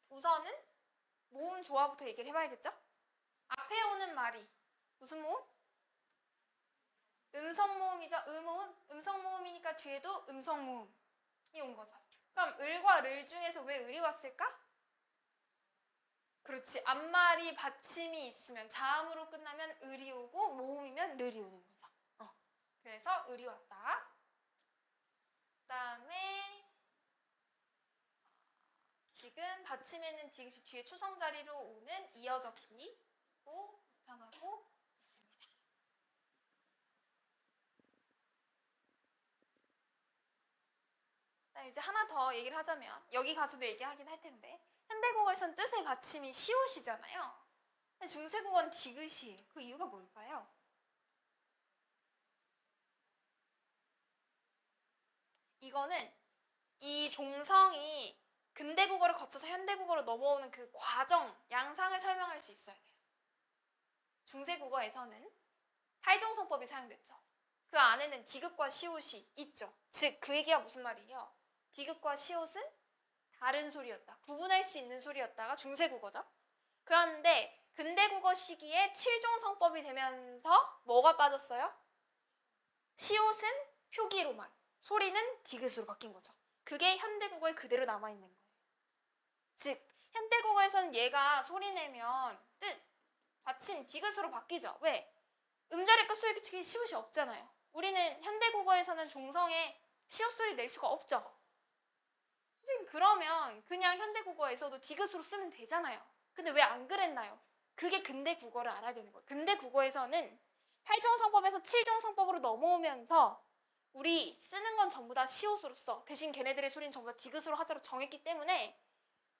우선은 모음 조화부터 얘기를 해봐야겠죠? 앞에 오는 말이 무슨 모음? 음성 모음이죠. 음성 모음이니까 뒤에도 음성 모음이 온 거죠. 그럼 을과 를 중에서 왜 을이 왔을까? 그렇지. 앞말이 받침이 있으면, 자음으로 끝나면 을이 오고 모음이면 르이 오는 거죠. 그래서 을이 왔다. 그 다음에 지금 받침에는 디귿이 뒤에 초성 자리로 오는 이어적기고 나타나고 있습니다. 이제 하나 더 얘기를 하자면 여기 가서도 얘기하긴 할 텐데 현대국어에서는 뜻의 받침이 시옷이잖아요. 근데 중세국어는 디귿이에요. 그 이유가 뭘까요? 이거는 이 종성이 근대국어를 거쳐서 현대국어로 넘어오는 그 과정, 양상을 설명할 수 있어야 돼요. 중세국어에서는 팔종성법이 사용됐죠. 그 안에는 디귿과 시옷이 있죠. 즉, 그 얘기가 무슨 말이에요? 디귿과 시옷은 다른 소리였다. 구분할 수 있는 소리였다가 중세국어죠. 그런데 근대국어 시기에 7종성법이 되면서 뭐가 빠졌어요? 시옷은 표기로만, 소리는 디귿으로 바뀐 거죠. 그게 현대국어에 그대로 남아있는 거예요. 즉, 현대국어에서는 얘가 소리 내면 뜻, 받침, 디귿으로 바뀌죠. 왜? 음절의 끝소리 규칙이 시옷이 없잖아요. 우리는 현대국어에서는 종성에 시옷 소리 낼 수가 없죠. 선생님, 그러면 그냥 현대국어에서도 디귿으로 쓰면 되잖아요. 근데 왜 안 그랬나요? 그게 근대국어를 알아야 되는 거예요. 근대국어에서는 8종성법에서 7종성법으로 넘어오면서 우리 쓰는 건 전부 다 시옷으로 써. 대신 걔네들의 소리는 전부 다 디귿으로 하자로 정했기 때문에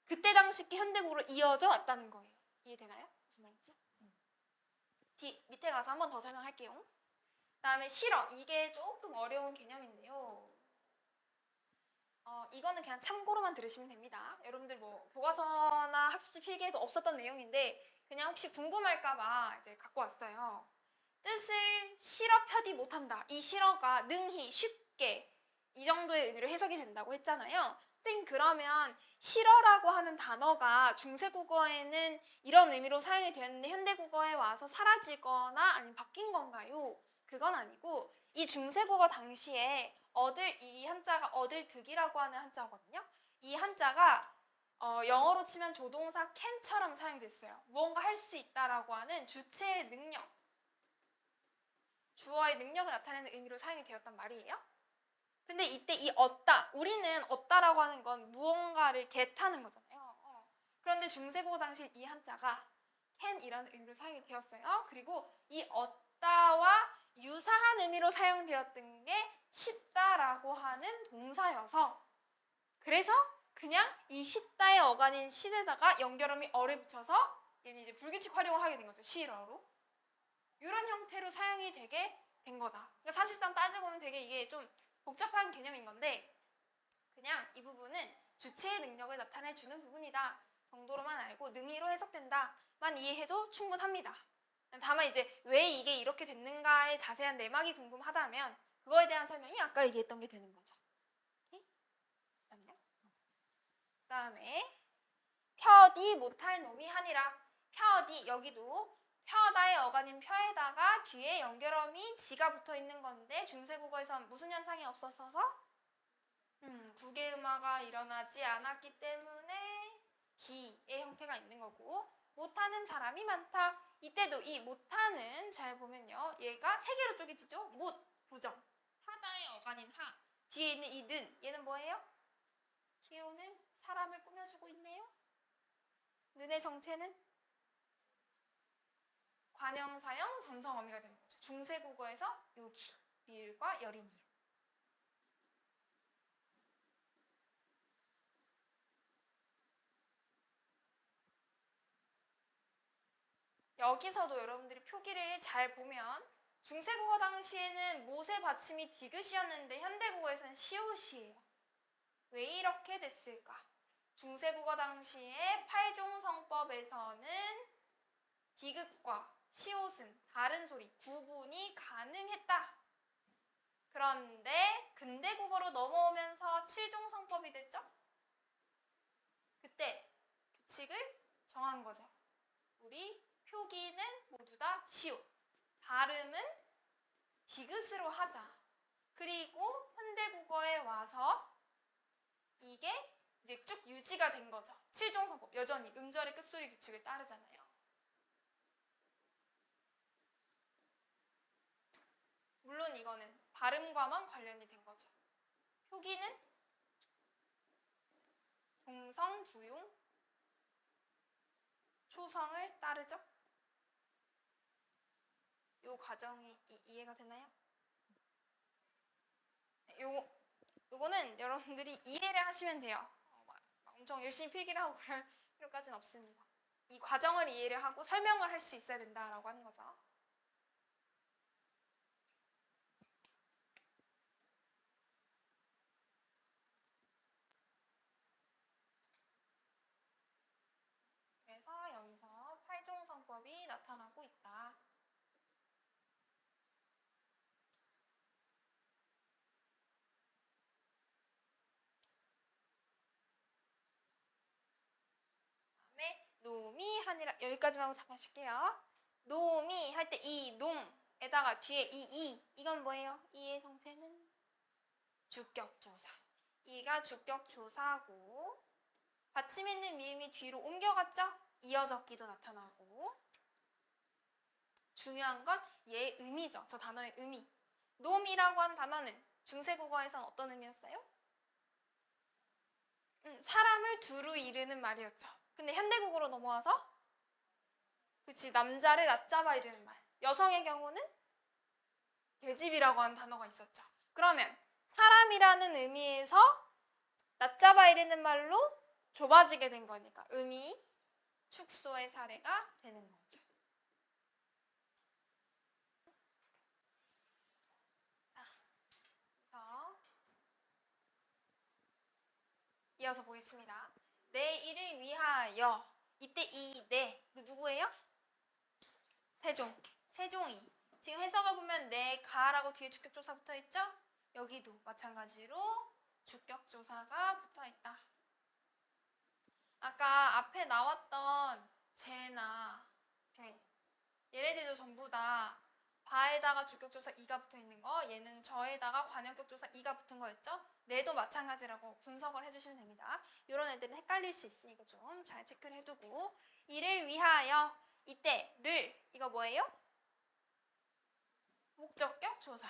그때 당시 현대국어로 이어져 왔다는 거예요. 이해되나요? 무슨 말인지? 밑에 가서 한 번 더 설명할게요. 그 다음에 실어. 이게 조금 어려운 개념인데요. 이거는 그냥 참고로만 들으시면 됩니다. 여러분들 뭐 교과서나 학습지 필기에도 없었던 내용인데 그냥 혹시 궁금할까봐 이제 갖고 왔어요. 뜻을 실어 펴디 못한다. 이 실어가 능히 쉽게 이 정도의 의미로 해석이 된다고 했잖아요. 선생님, 그러면 실어라고 하는 단어가 중세국어에는 이런 의미로 사용이 되었는데 현대국어에 와서 사라지거나 아니면 바뀐 건가요? 그건 아니고 이 중세국어 당시에 이 한자가 얻을득이라고 하는 한자거든요. 이 한자가 영어로 치면 조동사 can처럼 사용이 됐어요. 무언가 할 수 있다라고 하는 주체의 능력, 주어의 능력을 나타내는 의미로 사용이 되었단 말이에요. 근데 이때 이 얻다, 우리는 얻다라고 하는 건 무언가를 get하는 거잖아요. 그런데 중세국어 당시 이 한자가 can이라는 의미로 사용이 되었어요. 그리고 이 얻다와 유사한 의미로 사용되었던 게 씻다라고 하는 동사여서 그래서 그냥 이 씻다의 어간인 시에다가 연결음이 어를 붙여서 얘는 이제 불규칙 활용을 하게 된 거죠. 시러로. 이런 형태로 사용이 되게 된 거다. 그러니까 사실상 따지고 보면 되게 이게 좀 복잡한 개념인 건데 그냥 이 부분은 주체의 능력을 나타내주는 부분이다 정도로만 알고 능의로 해석된다만 이해해도 충분합니다. 다만 이제 왜 이게 이렇게 됐는가의 자세한 내막이 궁금하다면 그거에 대한 설명이 아까 얘기했던 게 되는 거죠. 그 다음에 펴디 못할 놈이 하니라. 펴디, 여기도 펴다의 어간인 펴에다가 뒤에 연결음이 지가 붙어 있는 건데 중세국어에선 무슨 현상이 없었어서 국외음화가 일어나지 않았기 때문에 기의 형태가 있는 거고 못하는 사람이 많다. 이때도 이 못하는 잘 보면요. 얘가 세 개로 쪼개지죠. 못, 부정. 하다의 어간인 하. 뒤에 있는 이 는. 얘는 뭐예요? 기호는 사람을 꾸며주고 있네요. 는의 정체는 관형사형 전성어미가 되는 거죠. 중세국어에서 요기, 리을과 여린이요. 여기서도 여러분들이 표기를 잘 보면 중세국어 당시에는 못의 받침이 디귿이었는데 현대국어에서는 시옷이에요. 왜 이렇게 됐을까? 중세국어 당시에 팔종성법에서는 디귿과 시옷은 다른 소리, 구분이 가능했다. 그런데 근대국어로 넘어오면서 칠종성법이 됐죠? 그때 규칙을 정한 거죠. 우리 표기는 모두 다 시옷, 발음은 디귿으로 하자. 그리고 현대국어에 와서 이게 이제 쭉 유지가 된 거죠. 칠종성법, 여전히 음절의 끝소리 규칙을 따르잖아요. 물론 이거는 발음과만 관련이 된 거죠. 표기는 동성, 부용, 초성을 따르죠? 요 과정이 이해가 되나요? 요거는 여러분들이 이해를 하시면 돼요. 막 엄청 열심히 필기를 하고 그럴 필요까지는 없습니다. 이 과정을 이해를 하고 설명을 할 수 있어야 된다라고 하는 거죠. 그래서 여기서 팔종성법이 나타나고 있다. 다음에 놈이 하니라 여기까지만 하고 잠깐 쉴게요. 놈이 할 때 이 놈에다가 뒤에 이건 뭐예요? 이의 성체는 주격조사. 이가 주격조사고 받침 있는 미음이 뒤로 옮겨갔죠? 이어졌기도 나타나고 중요한 건 얘의 의미죠. 저 단어의 의미. 놈이라고 한 단어는 중세국어에선 어떤 의미였어요? 사람을 두루 이르는 말이었죠. 근데 현대국어로 넘어와서 그치 남자를 낮잡아 이르는 말. 여성의 경우는 계집이라고 하는 단어가 있었죠. 그러면 사람이라는 의미에서 낮잡아 이르는 말로 좁아지게 된 거니까 의미 축소의 사례가 되는 거죠. 자, 그래서 이어서 보겠습니다. 내 일을 위하여 이때 이 내 누구예요? 세종이. 지금 해석을 보면 내 가라고 뒤에 주격조사 붙어 있죠? 여기도 마찬가지로 주격조사가 붙어 있다. 아까 앞에 나왔던 제나 얘네들도 전부 다 바에다가 주격조사 이가 붙어 있는 거, 얘는 저에다가 관형격조사 이가 붙은 거였죠? 내도 마찬가지라고 분석을 해주시면 됩니다. 이런 애들은 헷갈릴 수 있으니까 좀 잘 체크를 해두고 이를 위하여 이때 를 이거 뭐예요? 목적격 조사.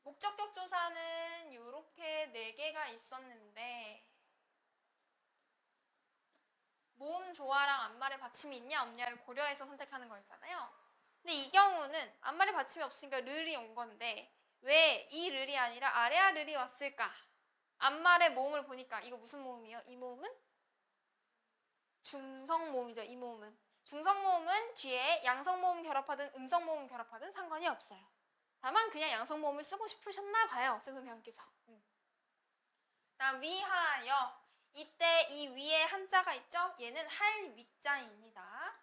목적격 조사는 이렇게 4개가 있었는데 모음 조화랑 앞말에 받침이 있냐 없냐를 고려해서 선택하는 거였잖아요. 근데 이 경우는 앞말에 받침이 없으니까 르이 온 건데 왜 이 르이 아니라 아래아 르이 왔을까? 앞말의 모음을 보니까 이거 무슨 모음이에요? 이 모음은? 중성 모음이죠. 이 모음은. 중성 모음은 뒤에 양성 모음 결합하든 음성 모음 결합하든 상관이 없어요. 다만 그냥 양성 모음을 쓰고 싶으셨나 봐요. 선생님께서. 다음 위하여. 이때 이 위에 한자가 있죠? 얘는 할 위자입니다.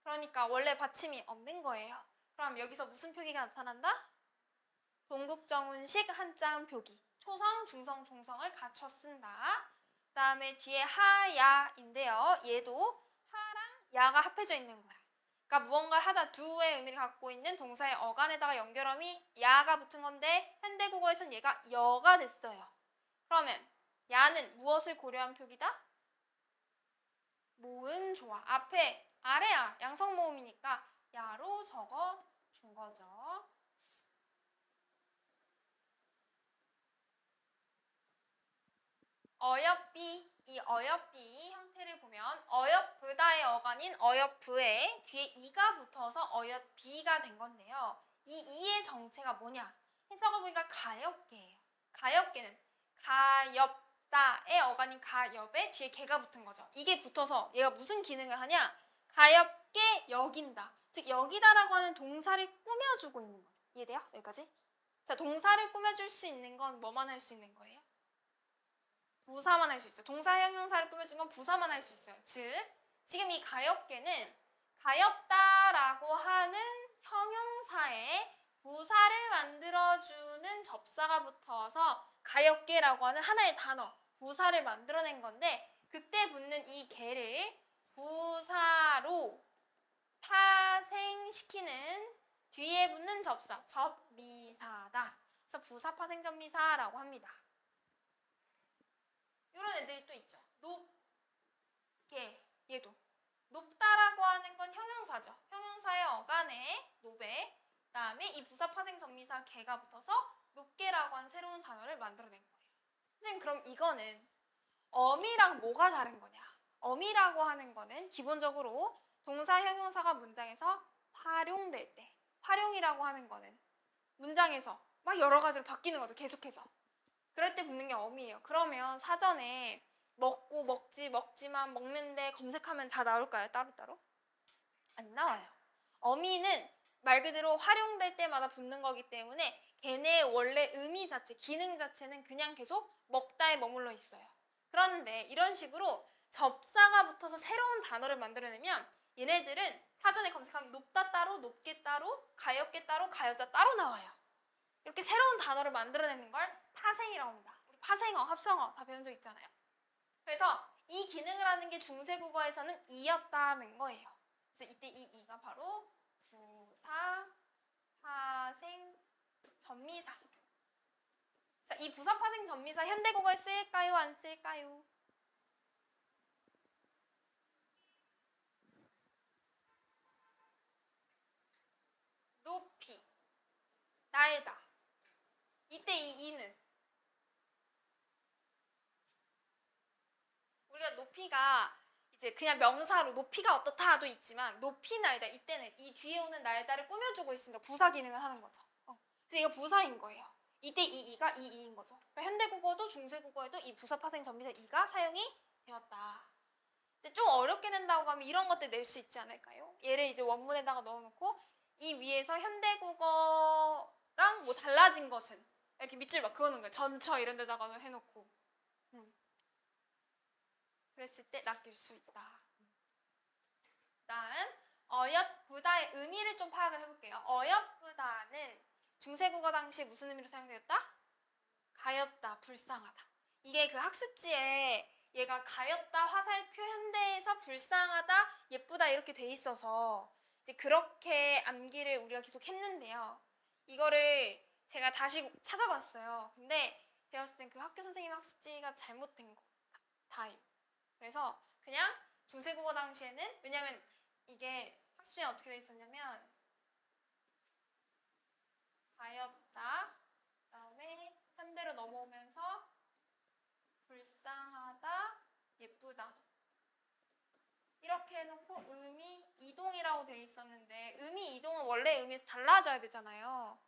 그러니까 원래 받침이 없는 거예요. 그럼 여기서 무슨 표기가 나타난다? 동국정운식 한자음 표기. 초성, 중성, 종성을 갖춰 쓴다. 그 다음에 뒤에 하야인데요. 얘도 하랑 야가 합해져 있는 거야. 그러니까 무언가를 하다 두의 의미를 갖고 있는 동사의 어간에다가 연결음이 야가 붙은 건데 현대국어에선 얘가 여가 됐어요. 그러면 야는 무엇을 고려한 표기다? 모음 조화. 앞에 아래야 양성 모음이니까 야로 적어 준 거죠. 어엽비. 이 어엽비 형태를 보면 어엽브다의 어간인 어엽브에 뒤에 이가 붙어서 어엽비가 된 건데요. 이 이의 정체가 뭐냐? 해석을 보니까 가엽계예요. 가엽계는 가엽다의 어간인 가엽에 뒤에 개가 붙은 거죠. 이게 붙어서 얘가 무슨 기능을 하냐? 가엽게 여긴다. 즉 여기다라고 하는 동사를 꾸며주고 있는 거죠. 이해돼요? 여기까지? 자, 동사를 꾸며줄 수 있는 건 뭐만 할 수 있는 거예요? 부사만 할 수 있어요. 동사 형용사를 꾸며준 건 부사만 할 수 있어요. 즉, 지금 이 가엽계는 가엽다라고 하는 형용사에 부사를 만들어주는 접사가 붙어서 가엽계라고 하는 하나의 단어, 부사를 만들어낸 건데 그때 붙는 이 개를 부사로 파생시키는 뒤에 붙는 접사, 접미사다. 그래서 부사 파생 접미사라고 합니다. 이런 애들이 또 있죠. 높게, 얘도. 높다라고 하는 건 형용사죠. 형용사의 어간에 높에, 그다음에 이 부사 파생 접미사 개가 붙어서 높게라고 하는 새로운 단어를 만들어낸 거예요. 선생님 그럼 이거는 어미랑 뭐가 다른 거냐? 어미라고 하는 거는 기본적으로 동사 형용사가 문장에서 활용될 때, 활용이라고 하는 거는 문장에서 막 여러 가지로 바뀌는 거죠. 계속해서. 그럴 때 붙는 게 어미예요. 그러면 사전에 먹고 먹지 먹지만 먹는데 검색하면 다 나올까요? 따로따로? 안 나와요. 어미는 말 그대로 활용될 때마다 붙는 거기 때문에 걔네의 원래 의미 자체, 기능 자체는 그냥 계속 먹다에 머물러 있어요. 그런데 이런 식으로 접사가 붙어서 새로운 단어를 만들어내면 얘네들은 사전에 검색하면 높다 따로, 높게 따로, 가엾게 따로, 가엾다 따로 나와요. 이렇게 새로운 단어를 만들어내는 걸 파생이라고 합니다. 우리 파생어, 합성어 다 배운 적 있잖아요. 그래서 이 기능을 하는 게 중세국어에서는 이였다는 거예요. 그래서 이때 이 이가 바로 부사, 파생, 전미사. 자, 이 부사, 파생, 전미사 현대국어에 쓸까요? 안 쓸까요? 높이, 날다. 이때 이 이는 우리가 높이가 이제 그냥 명사로 높이가 어떻다도 있지만 높이 날다 이때는 이 뒤에 오는 날다를 꾸며주고 있으니까 부사 기능을 하는 거죠. 그래서 이거 부사인 거예요. 이때 이 이가 이 이인 거죠. 그러니까 현대국어도 중세국어에도 이 부사, 파생, 전미사 이가 사용이 되었다. 이제 좀 어렵게 낸다고 하면 이런 것들 낼 수 있지 않을까요? 얘를 이제 원문에다가 넣어놓고 이 위에서 현대국어랑 뭐 달라진 것은 이렇게 밑줄 막 그어놓은 거예요. 전처 이런 데다가 해놓고 그랬을 때 낚일 수 있다. 다음 어여쁘다의 의미를 좀 파악을 해볼게요. 어여쁘다는 중세국어 당시에 무슨 의미로 사용되었다? 가엾다, 불쌍하다. 이게 그 학습지에 얘가 가엾다, 화살표, 현대에서 불쌍하다, 예쁘다 이렇게 돼 있어서 이제 그렇게 암기를 우리가 계속 했는데요. 이거를 제가 다시 찾아봤어요. 근데 제가 봤을 땐 그 학교 선생님 학습지가 잘못된 거 다임. 그래서 그냥 중세국어 당시에는 왜냐면 이게 학습지에 어떻게 돼 있었냐면 가엾다 그다음에 현대로 넘어오면서 불쌍하다 예쁘다 이렇게 해놓고 의미 이동이라고 돼 있었는데 의미 이동은 원래 의미에서 달라져야 되잖아요.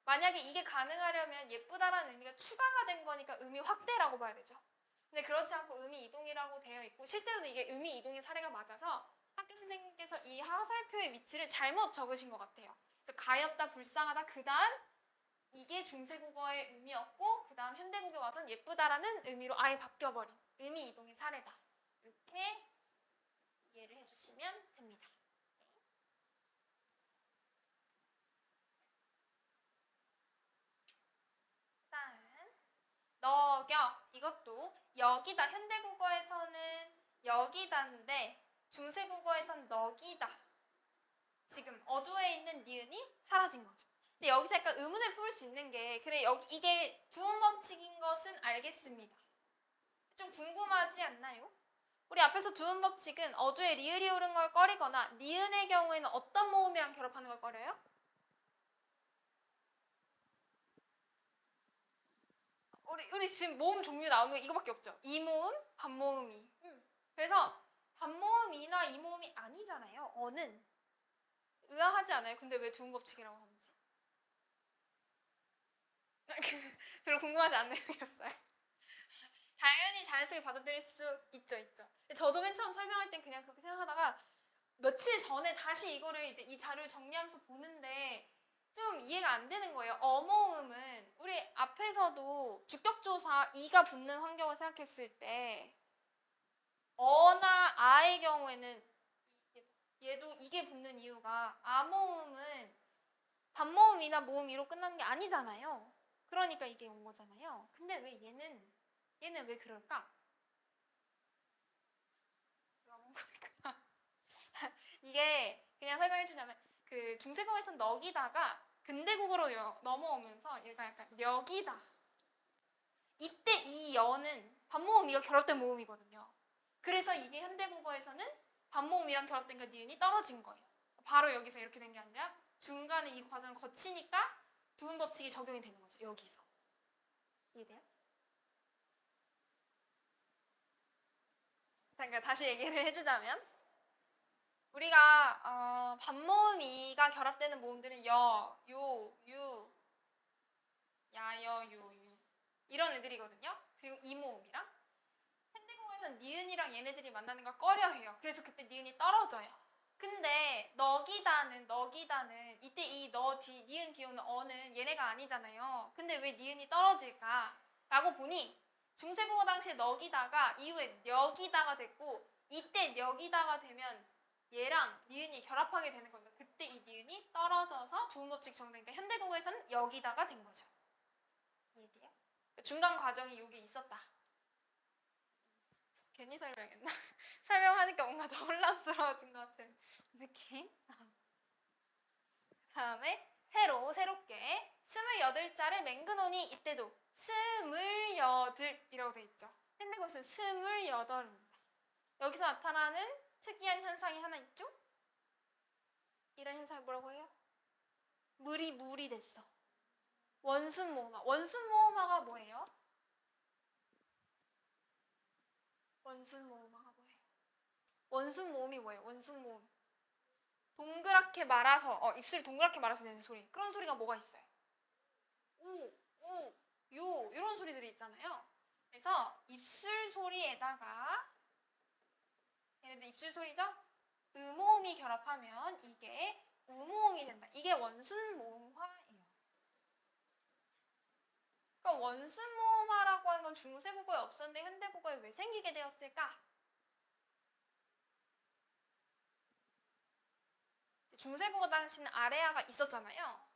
만약에 이게 가능하려면 예쁘다라는 의미가 추가가 된 거니까 의미 확대라고 봐야 되죠. 근데 그렇지 않고 의미 이동이라고 되어 있고 실제로도 이게 의미 이동의 사례가 맞아서 학교 선생님께서 이 화살표의 위치를 잘못 적으신 것 같아요. 그래서 가엾다, 불쌍하다, 그 다음 이게 중세국어의 의미였고 그 다음 현대국에 와서는 예쁘다라는 의미로 아예 바뀌어버린 의미 이동의 사례다. 이렇게 이해를 해주시면 됩니다. 다음 너겨 이것도 여기다 현대국어에서는 여기다인데 중세국어에선 너기다. 지금 어두에 있는 니은이 사라진 거죠. 근데 여기서 약간 의문을 풀 수 있는 게 그래 여기 이게 두음 법칙인 것은 알겠습니다. 좀 궁금하지 않나요? 우리 앞에서 두음 법칙은 어두에 리을이 오른 걸 꺼리거나 니은의 경우에는 어떤 모음이랑 결합하는 걸 꺼려요? 우리 지금 모음 종류 나오는 거 이거밖에 없죠. 이모음, 반모음이. 그래서 반모음이나 이모음이 아니잖아요. 어는 의아하지 않아요? 근데 왜 두음 법칙이라고 하는지. 별로 궁금하지 않는 내용이었어요. 당연히 자연스럽게 받아들일 수 있죠. 저도 맨 처음 설명할 땐 그냥 그렇게 생각하다가 며칠 전에 다시 이거를 이제 이 자료를 정리하면서 보는데 좀 이해가 안 되는 거예요. 어모음은 우리 앞에서도 주격조사 이가 붙는 환경을 생각했을 때 어나 아의 경우에는 얘도 이게 붙는 이유가 아모음은 반모음이나 모음 이로 끝나는 게 아니잖아요. 그러니까 이게 온 거잖아요. 근데 왜 얘는 왜 그럴까? 이게 그냥 설명해 주자면 그 중세국어에서는 넋이다가 근대국어로 넘어오면서 얘가 약간 력이다. 이때 이 여는 반모음 이가 결합된 모음이거든요. 그래서 이게 현대국어에서는 반모음이랑 결합된 니은이 떨어진 거예요. 바로 여기서 이렇게 된 게 아니라 중간에 이 과정을 거치니까 두음 법칙이 적용이 되는 거죠. 여기서. 이해돼요? 그러니까 다시 얘기를 해주자면 우리가 반모음 이가 결합되는 모음들은 여, 요, 유, 야, 여, 요, 유 이런 애들이거든요. 그리고 이 모음이랑 현대국어에서는 니은이랑 얘네들이 만나는 걸 꺼려해요. 그래서 그때 니은이 떨어져요. 근데 너기다는 이때 이 너 뒤 니은 뒤에 오는 어는 얘네가 아니잖아요. 근데 왜 니은이 떨어질까? 라고 보니 중세국어 당시에 너기다가 이후에 녀기다가 됐고 이때 녀기다가 되면 얘랑 니은이 결합하게 되는 겁니다. 그때 이 니은이 떨어져서 주음법칙 적용되니까 현대국어에서는 여기다가 된 거죠. 이해돼요? 중간 과정이 여기 있었다. 괜히 설명했나? 설명하니까 뭔가 더 혼란스러워진 것 같은 느낌. 다음에 새롭게 28자를 맹근오니 이때도 28이라고 돼 있죠. 현대국어에서는 28입니다. 여기서 나타나는 특이한 현상이 하나 있죠? 이런 현상이 뭐라고 해요? 물이 됐어. 원순모음화. 원순모음화가 뭐예요? 원순모음화가 뭐예요? 원순모음이 뭐예요? 원순모음. 동그랗게 말아서 입술이 동그랗게 말아서 내는 소리. 그런 소리가 뭐가 있어요? 우, 요 이런 소리들이 있잖아요. 그래서 입술 소리에다가 얘네들 입술 소리죠? 음모음이 결합하면 이게 우모음이 된다. 이게 원순모음화예요. 그러니까 원순모음화라고 하는 건 중세국어에 없었는데 현대국어에 왜 생기게 되었을까? 중세국어 당시는 아래아가 있었잖아요.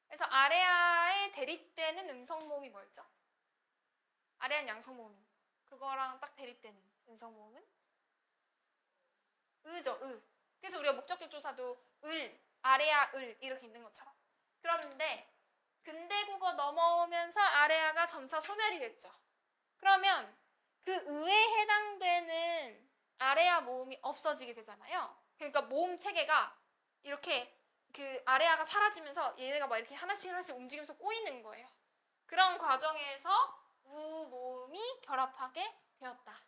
그래서 아래아에 대립되는 음성모음이 뭐였죠? 아래아는 양성모음입니다. 그거랑 딱 대립되는 음성모음은 으죠, 으. 그래서 우리가 목적격 조사도 아래아, 이렇게 있는 것처럼. 그런데 근대국어 넘어오면서 아래아가 점차 소멸이 됐죠. 그러면 그 의에 해당되는 아래아 모음이 없어지게 되잖아요. 그러니까 모음 체계가 이렇게 그 아래아가 사라지면서 얘네가 막 이렇게 하나씩 움직이면서 꼬이는 거예요. 그런 과정에서 우 모음이 결합하게 되었다.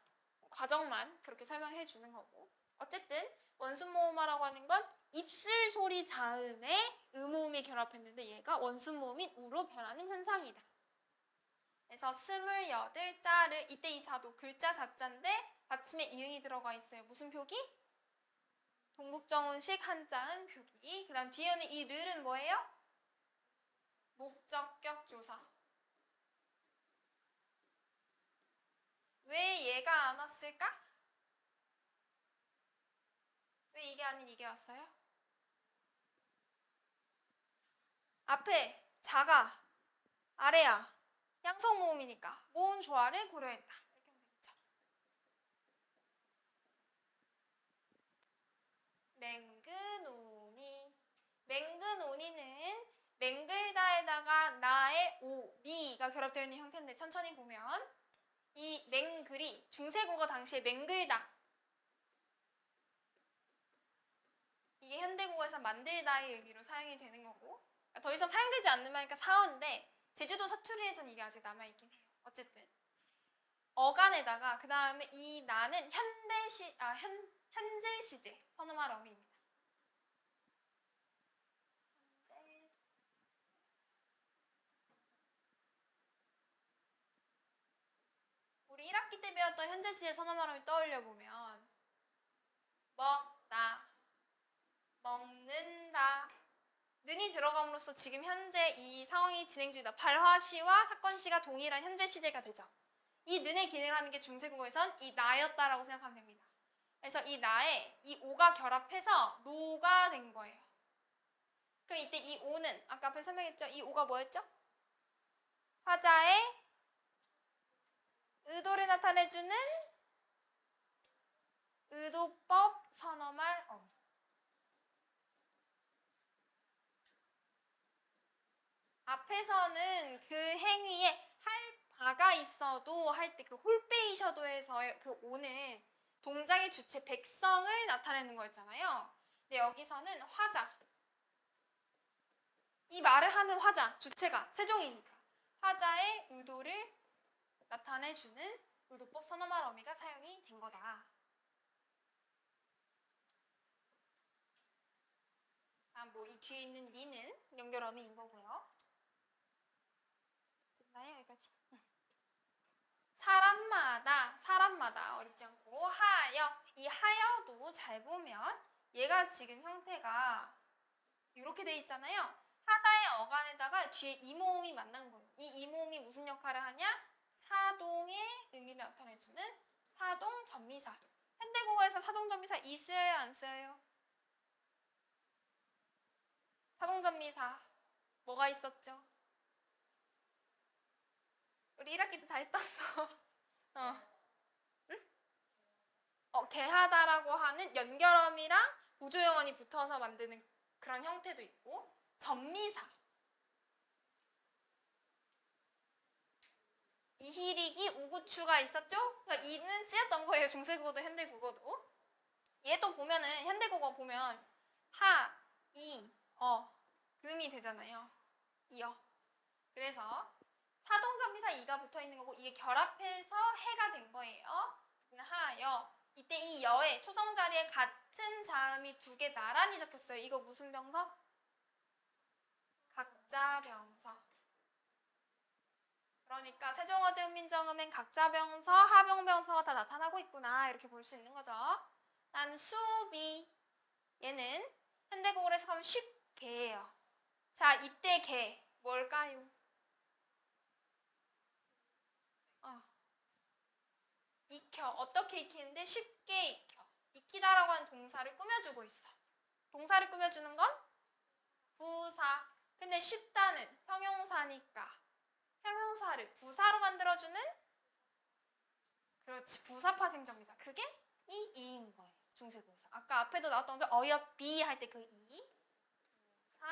과정만 그렇게 설명해 주는 거고. 어쨌든 원순모음화라고 하는 건 입술 소리 자음에 음모음이 결합했는데 얘가 원순모음인 우로 변하는 현상이다. 그래서 28자를 이때 이 자도 글자 자자인데 받침에 이응이 들어가 있어요. 무슨 표기? 동국정운식 한자음 표기. 그 다음 뒤에 오는 이 르는 뭐예요? 목적격 조사. 왜 얘가 안 왔을까? 왜 이게 아닌 이게 왔어요? 앞에 자가, 아래야, 양성 모음이니까 모음 조화를 고려했다. 이렇게 하면 되겠죠. 맹근오니는 맹글다에다가 나의 오, 니가 결합되어 있는 형태인데 천천히 보면 이 맹글이 중세국어 당시에 맹글다 이게 현대국어에서 만들다의 의미로 사용이 되는 거고 그러니까 더 이상 사용되지 않는 말이니까 사어인데 제주도 사투리에서는 이게 아직 남아있긴 해요. 어쨌든 어간에다가 그 다음에 이 나는 현재 시제 선음할 어미입니다. 우리 1학기 때 배웠던 현재 시제 선음할 어미 떠올려 보면 먹다, 먹는다 는이 들어감으로써 지금 현재 이 상황이 진행 중이다. 발화시와 사건시가 동일한 현재 시제가 되죠. 이 는의 기능을 하는 게 중세국어에선 이 나였다라고 생각하면 됩니다. 그래서 이 나에 이 오가 결합해서 노가 된 거예요. 그럼 이때 이 오는 아까 앞에 설명했죠? 이 오가 뭐였죠? 화자의 의도를 나타내주는 의도법 선어말 어미. 앞에서는 그 행위에 할 바가 있어도 할 때 그 홀베이셔도에서의 그 오는 동작의 주체 백성을 나타내는 거였잖아요. 근데 여기서는 화자. 이 말을 하는 화자, 주체가 세종이니까 화자의 의도를 나타내주는 의도법 선어말 어미가 사용이 된 거다. 다음 뭐 이 뒤에 있는 니는 연결 어미인 거고요. 됐나요? 여기까지? 사람마다 어렵지 않고 하여, 이 하여도 잘 보면 얘가 지금 형태가 이렇게 돼 있잖아요. 하다의 어간에다가 뒤에 이모음이 만난 거예요. 이 이모음이 무슨 역할을 하냐? 사동의 의미를 나타내주는 사동 전미사. 현대국어에서 사동 전미사 이 쓰여요, 안 쓰여요? 사동 전미사 뭐가 있었죠? 우리 1학기 때 다 했었어. 개하다라고 하는 연결어미랑 보조영언이 붙어서 만드는 그런 형태도 있고, 전미사. 이희릭이 우구추가 있었죠? 그러니까 이는 쓰였던 거예요. 중세국어도 현대국어도. 얘 또 보면은 현대국어 보면 하, 이, 금이 되잖아요. 이어. 그래서 사동전미사 이가 붙어 있는 거고 이게 결합해서 해가 된 거예요. 하여. 이때 이 여의 초성 자리에 같은 자음이 두 개 나란히 적혔어요. 이거 무슨 병서? 각자병서. 그러니까 세종어제음민정음엔 각자병서, 하병병서가 다 나타나고 있구나 이렇게 볼 수 있는 거죠. 다음 수비. 얘는 현대국어로 해석하면 쉽게예요. 자, 이때 개 뭘까요? 익혀. 어떻게 익히는데? 쉽게 익혀. 익히다라고 하는 동사를 꾸며주고 있어. 동사를 꾸며주는 건 부사. 근데 쉽다는 형용사니까 형용사를 부사로 만들어주는, 그렇지, 부사파생정미사. 그게 이 이인 거예요. 중세국어에서. 아까 앞에도 나왔던 거 어여비 할 때 그 이. 부사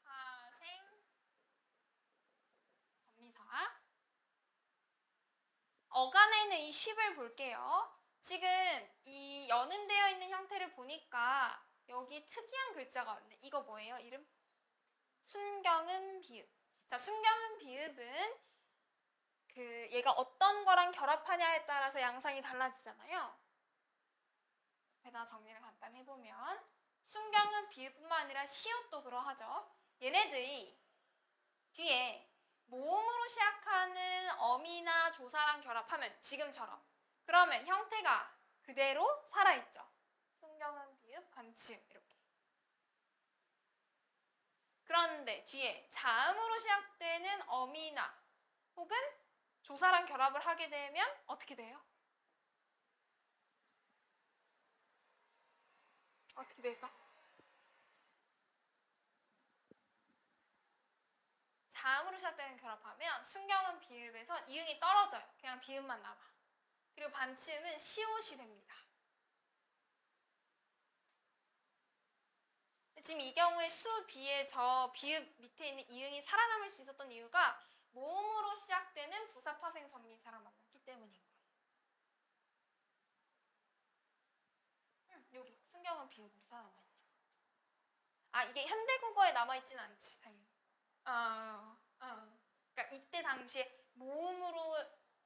파생 전미사. 어간에 있는 이 쉽을 볼게요. 지금 이 연음되어 있는 형태를 보니까 여기 특이한 글자가 왔네. 이거 뭐예요? 이름? 순경음 비읍. 자, 순경음 비읍은 얘가 어떤 거랑 결합하냐에 따라서 양상이 달라지잖아요. 여기다 정리를 간단히 해보면 순경음 비읍뿐만 아니라 시옷도 그러하죠. 얘네들이 뒤에 모음으로 시작하는 어미나 조사랑 결합하면 지금처럼, 그러면 형태가 그대로 살아있죠. 순경음 비읍 반치음 이렇게. 그런데 뒤에 자음으로 시작되는 어미나 혹은 조사랑 결합을 하게 되면 어떻게 돼요? 어떻게 될까? 자음으로 시작되는 결합하면 순경음 비읍에서 이응이 떨어져요. 그냥 비읍만 남아. 그리고 반치음은 시옷이 됩니다. 지금 이 경우에 수, 비의 저 비읍 밑에 있는 이응이 살아남을 수 있었던 이유가 모음으로 시작되는 부사파생 전미사랑 만났기 때문인 거예요. 여기 순경은 비읍으로 살아남아있죠. 아, 이게 현대국어에 남아있진 않지, 당연히. 그러니까 이때 당시에 모음으로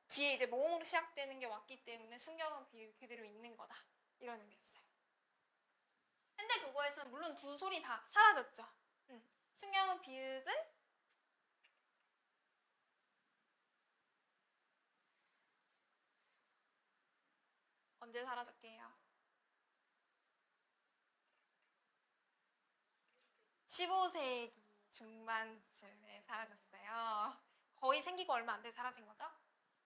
뒤에 이제 모음으로 시작되는 게 왔기 때문에 순경은 비읍 그대로 있는 거다. 이런 의미였어요. 현대국어에서는 물론 두 소리 다 사라졌죠. 순경은 비읍은 언제 사라졌게요? 15세기 중반쯤에 사라졌어요. 거의 생기고 얼마 안 돼 사라진 거죠.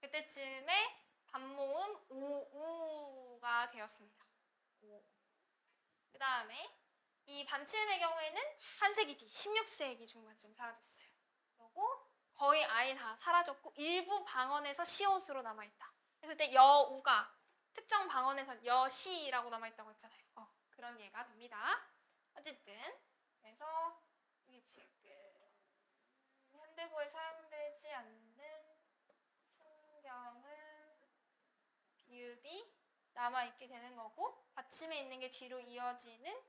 그때쯤에 반모음 오우가 되었습니다. 그 다음에 이 반치음의 경우에는 한 세기 뒤 16세기 중반쯤 사라졌어요. 그리고 거의 아예 다 사라졌고 일부 방언에서 시옷으로 남아있다. 그래서 그때 여우가 특정 방언에서 여시라고 남아있다고 했잖아요. 그런 예가 됩니다. 어쨌든 그래서 이게 지금 현대고에 사용되지 않는 순경은 비읍이 남아있게 되는 거고 받침에 있는 게 뒤로 이어지는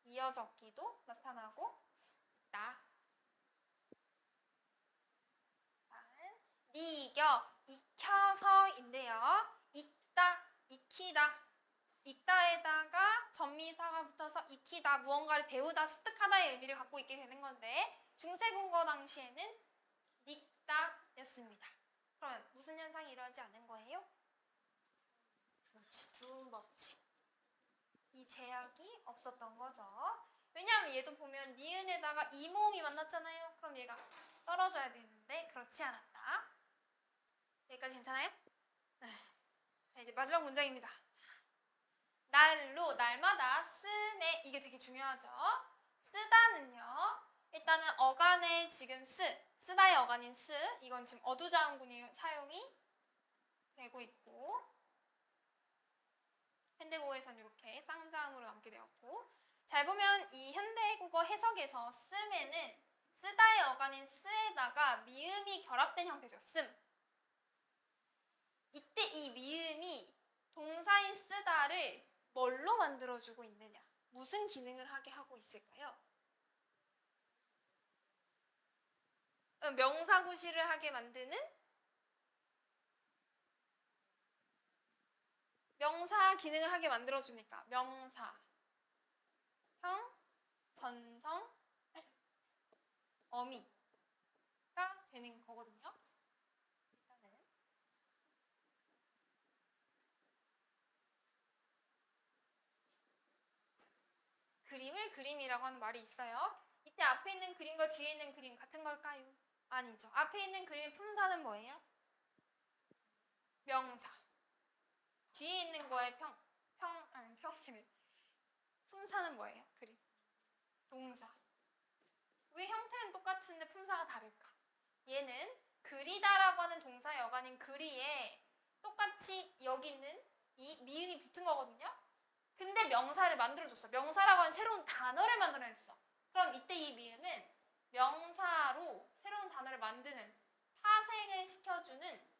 이어적기도 나타나고 있다. 다음 니겨, 익혀. 익혀서인데요. 익다, 익히다. 익다에다가 전미사가 붙어서 익히다, 무언가를 배우다, 습득하다의 의미를 갖고 있게 되는 건데 중세국어 당시에는 닉다였습니다. 그러면 무슨 현상이 일어나지 않은 거예요? 그렇지, 두음 법칙. 이 제약이 없었던 거죠. 왜냐하면 얘도 보면 니은에다가 이모음이 만났잖아요. 그럼 얘가 떨어져야 되는데 그렇지 않았다. 여기까지 괜찮아요? 자, 이제 마지막 문장입니다. 날로, 날마다 쓰매, 이게 되게 중요하죠. 쓰다는요. 일단은 어간에 지금 쓰다의 어간인 쓰, 이건 지금 어두자음군이 사용이 되고 있고, 현대국어에서는 이렇게 쌍자음으로 남게 되었고, 잘 보면 이 현대국어 해석에서 쓰매는 쓰다의 어간인 쓰에다가 미음이 결합된 형태죠. 씀. 이때 이 미음이 동사인 쓰다를 뭘로 만들어주고 있느냐? 무슨 기능을 하게 하고 있을까요? 명사구시를 하게 만드는 명사 기능을 하게 만들어주니까 명사, 형, 전성, 어미가 되는 거거든요. 일단은 그림을 그림이라고 하는 말이 있어요. 이때 앞에 있는 그림과 뒤에 있는 그림 같은 걸까요? 아니죠. 앞에 있는 그림의 품사는 뭐예요? 명사. 뒤에 있는 거에 평이네. 품사는 뭐예요? 그림. 동사. 왜 형태는 똑같은데 품사가 다를까? 얘는 그리다라고 하는 동사의 어간인 그리에 똑같이 여기 있는 이 미음이 붙은 거거든요. 근데 명사를 만들어줬어. 명사라고 하는 새로운 단어를 만들어냈어. 그럼 이때 이 미음은 명사로 새로운 단어를 만드는, 파생을 시켜주는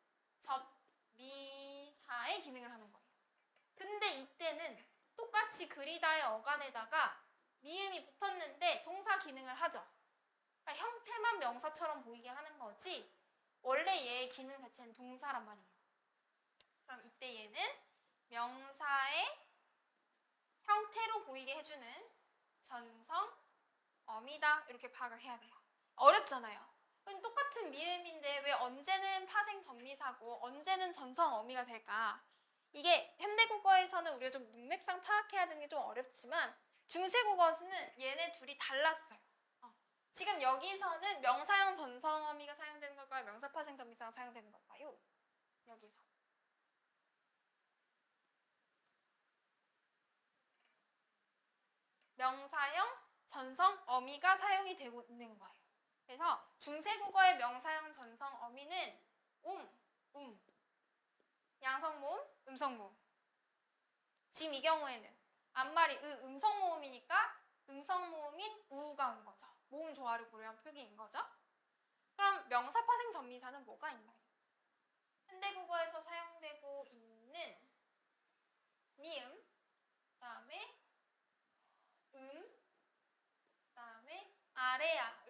접미사의 기능을 하는 거예요. 근데 이때는 똑같이 그리다의 어간에다가 미음이 붙었는데 동사 기능을 하죠. 그러니까 형태만 명사처럼 보이게 하는 거지 원래 얘의 기능 자체는 동사란 말이에요. 그럼 이때 얘는 명사의 형태로 보이게 해주는 전성, 어미다 이렇게 파악을 해야 돼요. 어렵잖아요. 똑같은 미음인데 왜 언제는 파생 전미사고 언제는 전성, 어미가 될까? 이게 현대국어에서는 우리가 좀 문맥상 파악해야 되는 게 좀 어렵지만 중세국어에서는 얘네 둘이 달랐어요. 지금 여기서는 명사형 전성, 어미가 사용되는 걸까요? 명사 파생 전미사가 사용되는 걸까요? 여기서. 명사형 전성, 어미가 사용이 되고 있는 거예요. 그래서 중세국어의 명사형 전성, 어미는 양성모음, 음성모음. 지금 이 경우에는 앞말이 음성모음이니까 음성모음인 우가 온 거죠. 모음 조화를 고려한 표기인 거죠. 그럼 명사 파생 전미사는 뭐가 있나요? 현대국어에서 사용되고 있는 미음, 그다음에 그다음에 아래야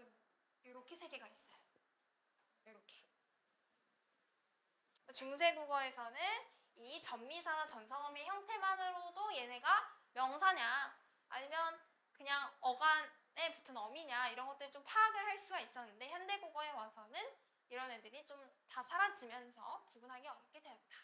이렇게 세 개가 있어요. 이렇게. 중세국어에서는 이 전미사나 전성어미의 형태만으로도 얘네가 명사냐 아니면 그냥 어간에 붙은 어미냐 이런 것들을 좀 파악을 할 수가 있었는데 현대국어에 와서는 이런 애들이 좀 다 사라지면서 구분하기 어렵게 되었다.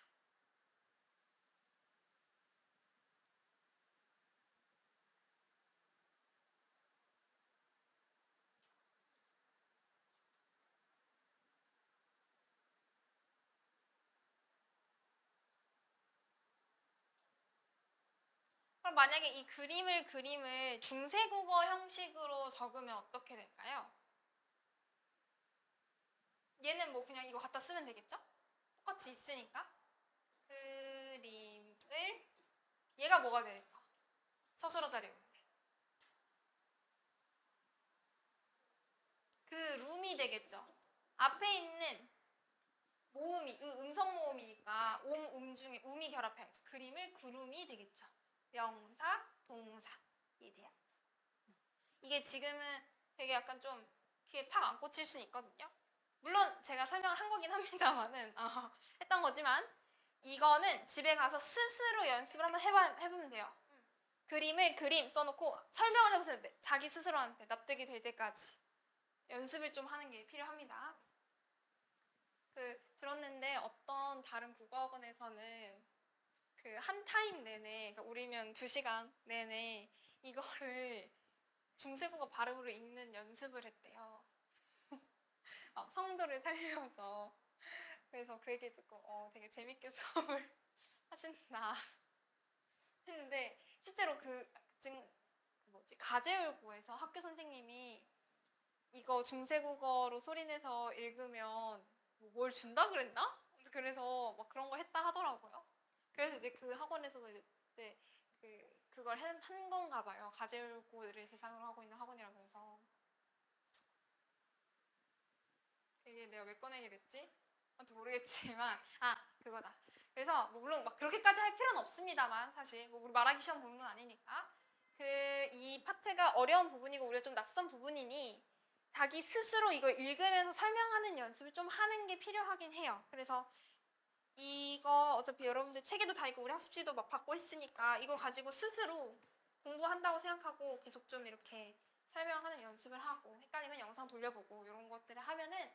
그럼 만약에 이 그림을 중세국어 형식으로 적으면 어떻게 될까요? 얘는 뭐 그냥 이거 갖다 쓰면 되겠죠? 똑같이 있으니까. 그림을 얘가 뭐가 될까? 서술어 자리에 오는데. 그 룸이 되겠죠? 앞에 있는 모음이 음성 모음이니까 중에 음이 결합해야죠. 그림을 그룸이 되겠죠. 명사, 동사. 이해돼요? 이게 지금은 되게 약간 좀 귀에 팍 안 꽂힐 수는 있거든요. 물론 제가 설명을 한 거긴 합니다만은 했던 거지만 이거는 집에 가서 스스로 연습을 한번 해보면 돼요. 그림 써놓고 설명을 해보세요. 자기 스스로한테 납득이 될 때까지 연습을 좀 하는 게 필요합니다. 들었는데 어떤 다른 국어학원에서는 한 타임 내내, 그러니까 우리면 2시간 내내 이거를 중세국어 발음으로 읽는 연습을 했대요. 성조를 살려서. 그래서 그 얘기 듣고 되게 재밌게 수업을 하신다 했는데 실제로 가제울고에서 학교 선생님이 이거 중세국어로 소리내서 읽으면 뭘 준다 그랬나? 그래서 막 그런 걸 했다 하더라고요. 그래서 이제 그 학원에서도 이제 그걸 한 건가 봐요. 가제울고를 대상으로 하고 있는 학원이라 그래서. 이게 내가 왜 꺼내게 됐지? 아무튼 모르겠지만 그거다. 그래서 물론 막 그렇게까지 할 필요는 없습니다만 사실 우리 말하기 시험 보는 건 아니니까 이 파트가 어려운 부분이고 우리가 좀 낯선 부분이니 자기 스스로 이걸 읽으면서 설명하는 연습을 좀 하는 게 필요하긴 해요. 그래서 이거 어차피 여러분들 책에도 다 있고 우리 학습지도 막 받고 있으니까 이걸 가지고 스스로 공부한다고 생각하고 계속 좀 이렇게 설명하는 연습을 하고 헷갈리면 영상 돌려보고 이런 것들을 하면은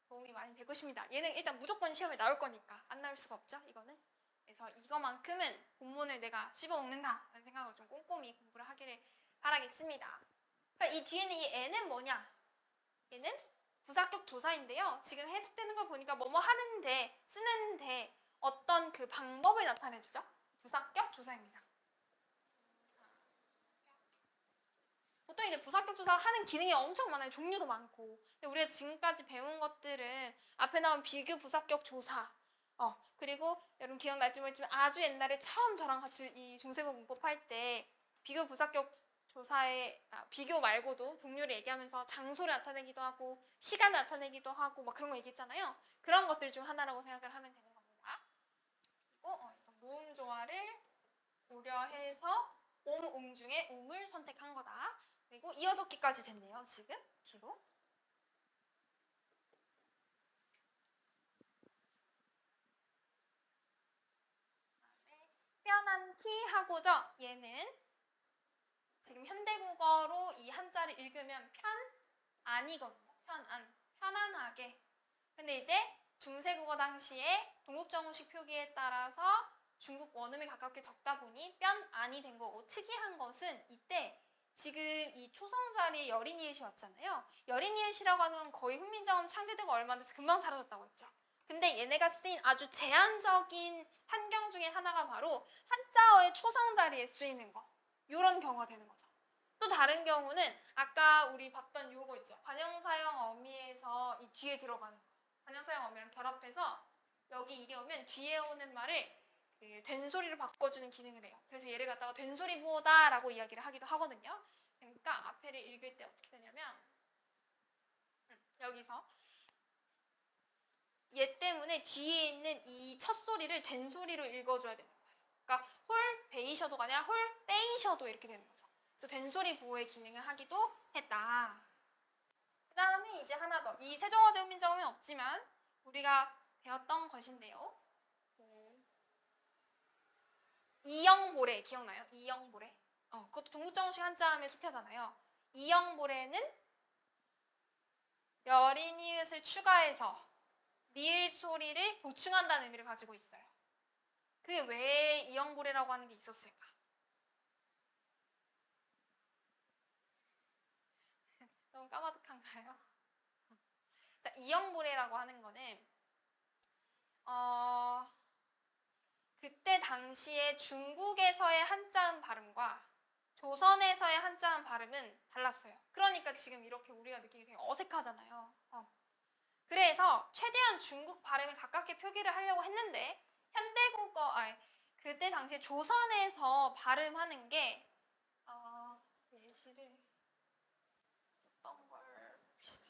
도움이 많이 될 것입니다. 얘는 일단 무조건 시험에 나올 거니까 안 나올 수가 없죠, 이거는. 그래서 이거만큼은 본문을 내가 씹어먹는다 라는 생각을 좀 꼼꼼히 공부를 하기를 바라겠습니다. 그러니까 이 뒤에는 이 애는 뭐냐? 얘는 부사격 조사인데요. 지금 해석되는 걸 보니까 뭐뭐 하는데, 쓰는데 어떤 그 방법을 나타내주죠. 부사격 조사입니다. 보통 이제 부사격 조사를 하는 기능이 엄청 많아요. 종류도 많고. 근데 우리가 지금까지 배운 것들은 앞에 나온 비교 부사격 조사, 그리고 여러분 기억날지 모르겠지만 아주 옛날에 처음 저랑 같이 이 중세국 문법 할 때 비교 부사격 조사의 비교 말고도 종류를 얘기하면서 장소를 나타내기도 하고 시간을 나타내기도 하고 막 그런 거 얘기했잖아요. 그런 것들 중 하나라고 생각을 하면 되는 겁니다. 그리고 모음 조화를 고려해서 옹 중에 웅을 선택한 거다. 그리고 이어적기까지 됐네요. 지금 뒤로. 편안히 하고죠. 얘는 지금 현대국어로 이 한자를 읽으면 편안이거든요. 편안하게. 근데 이제 중세국어 당시에 동국정음식 표기에 따라서 중국 원음에 가깝게 적다 보니 편안이 된 거고, 특이한 것은 이때 지금 이 초성 자리에 여린이엣이 왔잖아요. 여린이엣이라고 하는 건 거의 훈민정음 창제되고 얼마 안 돼서 금방 사라졌다고 했죠. 근데 얘네가 쓰인 아주 제한적인 환경 중에 하나가 바로 한자어의 초성 자리에 쓰이는 거. 이런 경우가 되는 거죠. 또 다른 경우는 아까 우리 봤던 요거 있죠. 관형사형 어미에서 이 뒤에 들어가는 거. 관형사형 어미랑 결합해서 여기 이게 오면 뒤에 오는 말을 된소리를 바꿔주는 기능을 해요. 그래서 얘를 갖다가 된소리 부호다 라고 이야기를 하기도 하거든요. 그러니까 앞에를 읽을 때 어떻게 되냐면 여기서 얘 때문에 뒤에 있는 이 첫 소리를 된소리로 읽어줘야 되는 거예요. 그러니까 홀 베이셔도가 아니라 홀 빼이셔도 이렇게 되는 거죠. 그래서 된소리 부호의 기능을 하기도 했다. 그 다음에 이제 하나 더. 이 세종어제 훈민정음은 없지만 우리가 배웠던 것인데요. 이영보레 기억나요? 이영보레. 그것도 동국정음식 한자음에 속하잖아요. 이영보레는 여린이읒을 추가해서 니을 소리를 보충한다는 의미를 가지고 있어요. 그게 왜 이영보레라고 하는 게 있었을까? 너무 까마득한가요? 자, 이영보레라고 하는 거는 그때 당시에 중국에서의 한자음 발음과 조선에서의 한자음 발음은 달랐어요. 그러니까 지금 이렇게 우리가 느끼기 되게 어색하잖아요. 그래서 최대한 중국 발음에 가깝게 표기를 하려고 했는데 그때 당시에 조선에서 발음하는 게 예시를 어떤 걸 봅시다.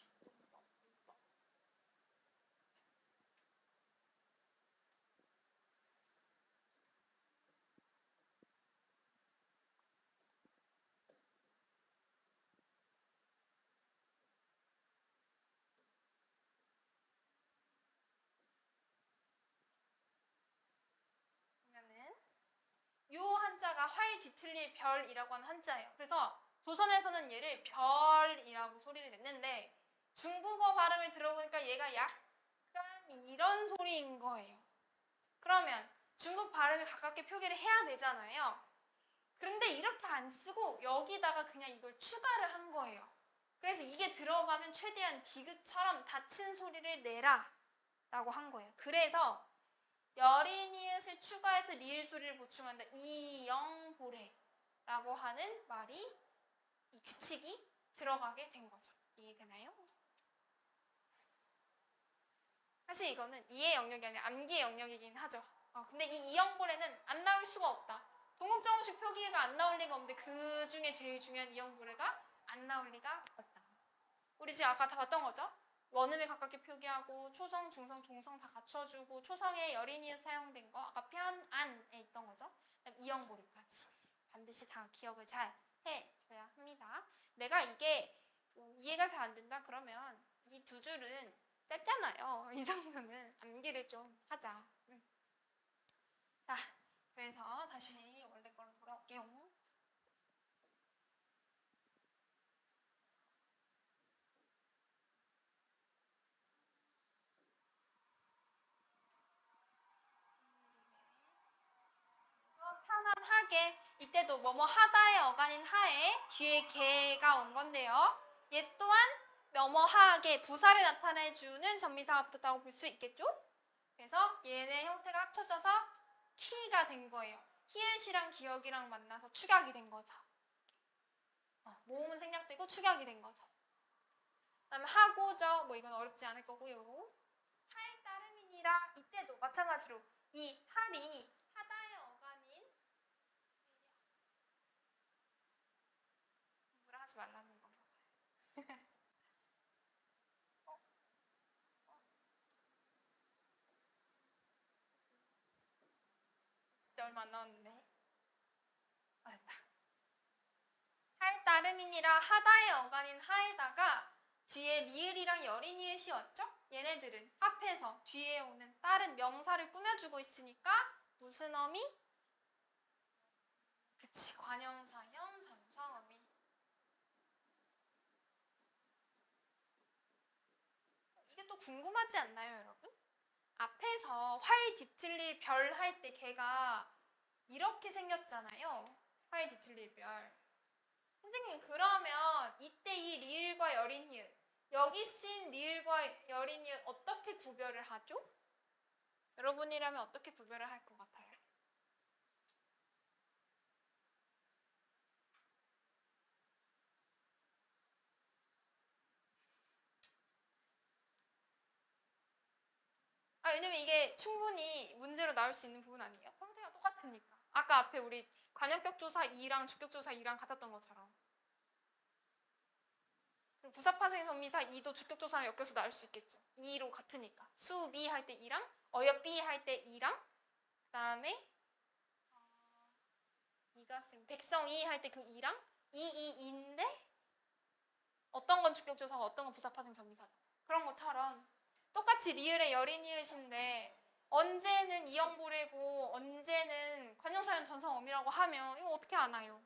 요 한자가 활 뒤틀릴 별이라고 하는 한자예요. 그래서 조선에서는 얘를 별이라고 소리를 냈는데 중국어 발음을 들어보니까 얘가 약간 이런 소리인 거예요. 그러면 중국 발음에 가깝게 표기를 해야 되잖아요. 그런데 이렇게 안 쓰고 여기다가 그냥 이걸 추가를 한 거예요. 그래서 이게 들어가면 최대한 디귿처럼 닫힌 소리를 내라 라고 한 거예요. 그래서 여린이읒을 추가해서 리을 소리를 보충한다. 이영보래 라고 하는 말이, 이 규칙이 들어가게 된 거죠. 이해되나요? 사실 이거는 이해 영역이 아니라 암기의 영역이긴 하죠. 근데 이 이영보래는 안 나올 수가 없다. 동국정음식 표기가 안 나올 리가 없는데 그 중에 제일 중요한 이영보래가 안 나올 리가 없다. 우리 지금 아까 다 봤던 거죠? 원음에 가깝게 표기하고 초성, 중성, 종성 다 갖춰주고 초성에 여린이읒 사용된 거 아까 편안에 있던 거죠. 그다음 이영보리까지 반드시 다 기억을 잘 해줘야 합니다. 내가 이게 이해가 잘 안 된다 그러면 이 두 줄은 짧잖아요. 이 정도는 암기를 좀 하자. 자, 그래서 다시 원래 거로 돌아올게요. 편안하게, 이때도 뭐뭐 하다의 어간인 하에 뒤에 개가 온 건데요. 얘 또한 뭐뭐하게 부사를 나타내주는 전미사가 붙었다고 볼 수 있겠죠? 그래서 얘네 형태가 합쳐져서 키가 된 거예요. 히읗이랑 기역이랑 만나서 축약이 된 거죠. 모음은 생략되고 축약이 된 거죠. 그 다음에 하고죠. 뭐 이건 어렵지 않을 거고요. 할 따름이니라, 이때도 마찬가지로 이 할이 하다의 어간인, 공부를 하지 말라는 건가 봐요. 진짜 얼마 안 남았는데. 됐다. 할 따름이니라 하다의 어간인 하에다가 뒤에 리을이랑 여린이읒이 왔죠? 얘네들은 합해서 뒤에 오는 다른 명사를 꾸며주고 있으니까 무슨 어미? 그치, 관형사형 전성어미. 이게 또 궁금하지 않나요, 여러분? 앞에서 활 뒤틀릴 별 할 때 걔가 이렇게 생겼잖아요. 활 뒤틀릴 별. 선생님, 그러면 이때 이 리을과 여린이읒, 여기 쓰인 리을과 여린이읒 어떻게 구별을 하죠? 여러분이라면 어떻게 구별을 할 것 같아요? 왜냐면 이게 충분히 문제로 나올 수 있는 부분 아니에요? 형태가 똑같으니까. 아까 앞에 우리 관형격조사 2랑 주격조사 2랑 같았던 것처럼. 그리고 부사파생 전미사 2도 주격조사랑 엮여서 나올 수 있겠죠. 2로 같으니까. 수비 할 때 2랑 어여비 할 때 2랑 그 다음에 이가 쓴 백성이 할 때 그 2랑 2인데 어떤 건 주격조사고 어떤 건 부사파생 전미사죠. 그런 것처럼 똑같이 리을의 여린이읒인데 언제는 이영보래고 언제는 관형사형 전성어미라고 하면 이거 어떻게 아나요?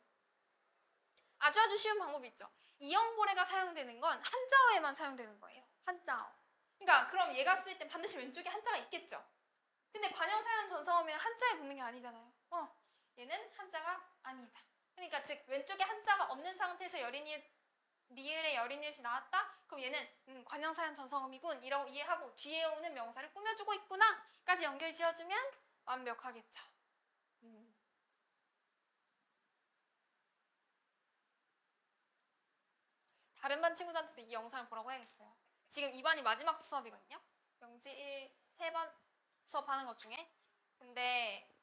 아주 쉬운 방법이 있죠. 이영보래가 사용되는 건 한자어에만 사용되는 거예요. 한자어. 그러니까 그럼 얘가 쓸 때 반드시 왼쪽에 한자가 있겠죠. 근데 관형사형 전성어미는 한자에 붙는 게 아니잖아요. 얘는 한자가 아니다. 그러니까 즉 왼쪽에 한자가 없는 상태에서 여린이읒, 리을의 여린이읒이 나왔다? 그럼 얘는 관형사형 전성어미군 이라고 이해하고 뒤에 오는 명사를 꾸며주고 있구나 까지 연결 지어주면 완벽하겠죠. 다른 반 친구들한테도 이 영상을 보라고 해야겠어요. 지금 2반이 마지막 수업이거든요. 명지 1, 3번 수업하는 것 중에. 근데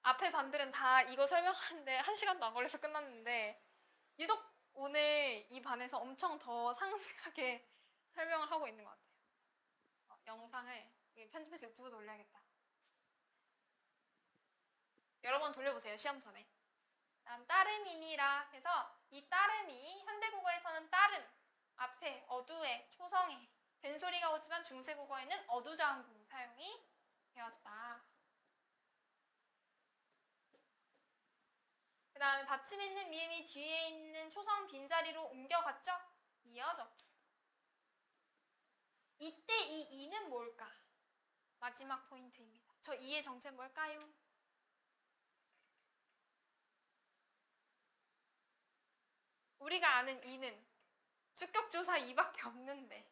앞에 반들은 다 이거 설명하는데 1시간도 안 걸려서 끝났는데 유독 오늘 이 반에서 엄청 더 상세하게 설명을 하고 있는 것 같아요. 영상을 편집해서 유튜브에 올려야겠다. 여러 번 돌려보세요. 시험 전에. 다음 따름이니라 해서 이 따름이 현대국어에서는 따름 앞에 어두에 초성에 된소리가 오지만 중세국어에는 어두자음분 사용이 되었다. 그 다음에 받침 있는 미음이 뒤에 있는 초성 빈자리로 옮겨갔죠? 이어졌기. 이때 이 이는 뭘까? 마지막 포인트입니다. 저 이의 정체는 뭘까요? 우리가 아는 이는 주격조사 이밖에 없는데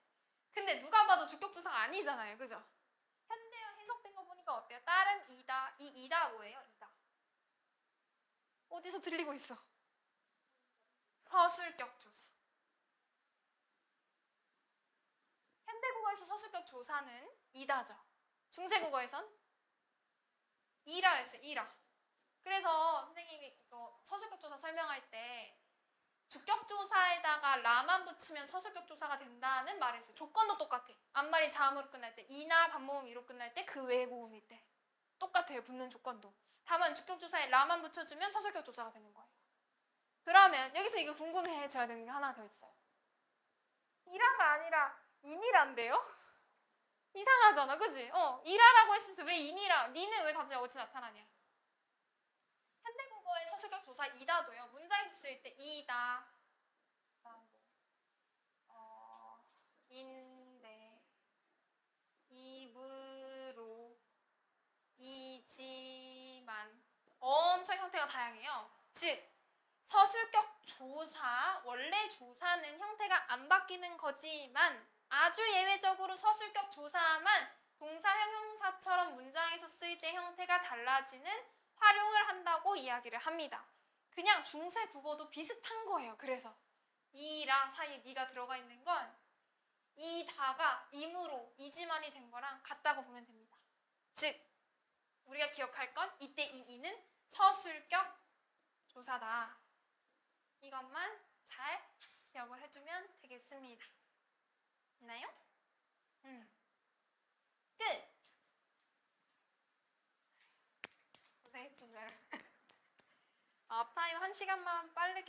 근데 누가 봐도 주격조사가 아니잖아요. 그죠? 현대어 해석된 거 보니까 어때요? 다른 이다. 이 이다 뭐예요? 이다. 어디서 들리고 있어? 서술격 조사. 현대국어에서 서술격 조사는 이다죠. 중세국어에선 이라였어요. 이라. 그래서 선생님이 이거 서술격 조사 설명할 때 주격 조사에다가 라만 붙이면 서술격 조사가 된다는 말을 했어요. 조건도 똑같아. 앞말이 자음으로 끝날 때, 이나 반모음 이로 끝날 때, 그 외의 모음일 때 똑같아요. 붙는 조건도. 다만 주격 조사에 라만 붙여주면 서술격 조사가 되는 거예요. 그러면 여기서 이거 궁금해져야 되는 게 하나 더 있어요. 이라가 아니라 인이란데요? 이상하잖아, 그지? 이라라고 했으면서 왜 인이라? 니는 왜 갑자기 어찌 나타나냐? 현대국어의 서술격 조사 이다도요. 문장에서 쓸 때 이다, 인데, 입으로, 이지만 엄청 형태가 다양해요. 즉 서술격 조사, 원래 조사는 형태가 안 바뀌는 거지만 아주 예외적으로 서술격 조사만 동사, 형용사처럼 문장에서 쓸 때 형태가 달라지는 활용을 한다고 이야기를 합니다. 그냥 중세 국어도 비슷한 거예요. 그래서 이라 사이에 니가 들어가 있는 건 이다가 임으로 이지만이 된 거랑 같다고 보면 됩니다. 즉 우리가 기억할 건 이때 이 이는 서술격 조사다. 이것만 잘 기억을 해두면 되겠습니다. 됐나요? 끝! 고생했습니다. 앞타임 1시간만 빠르게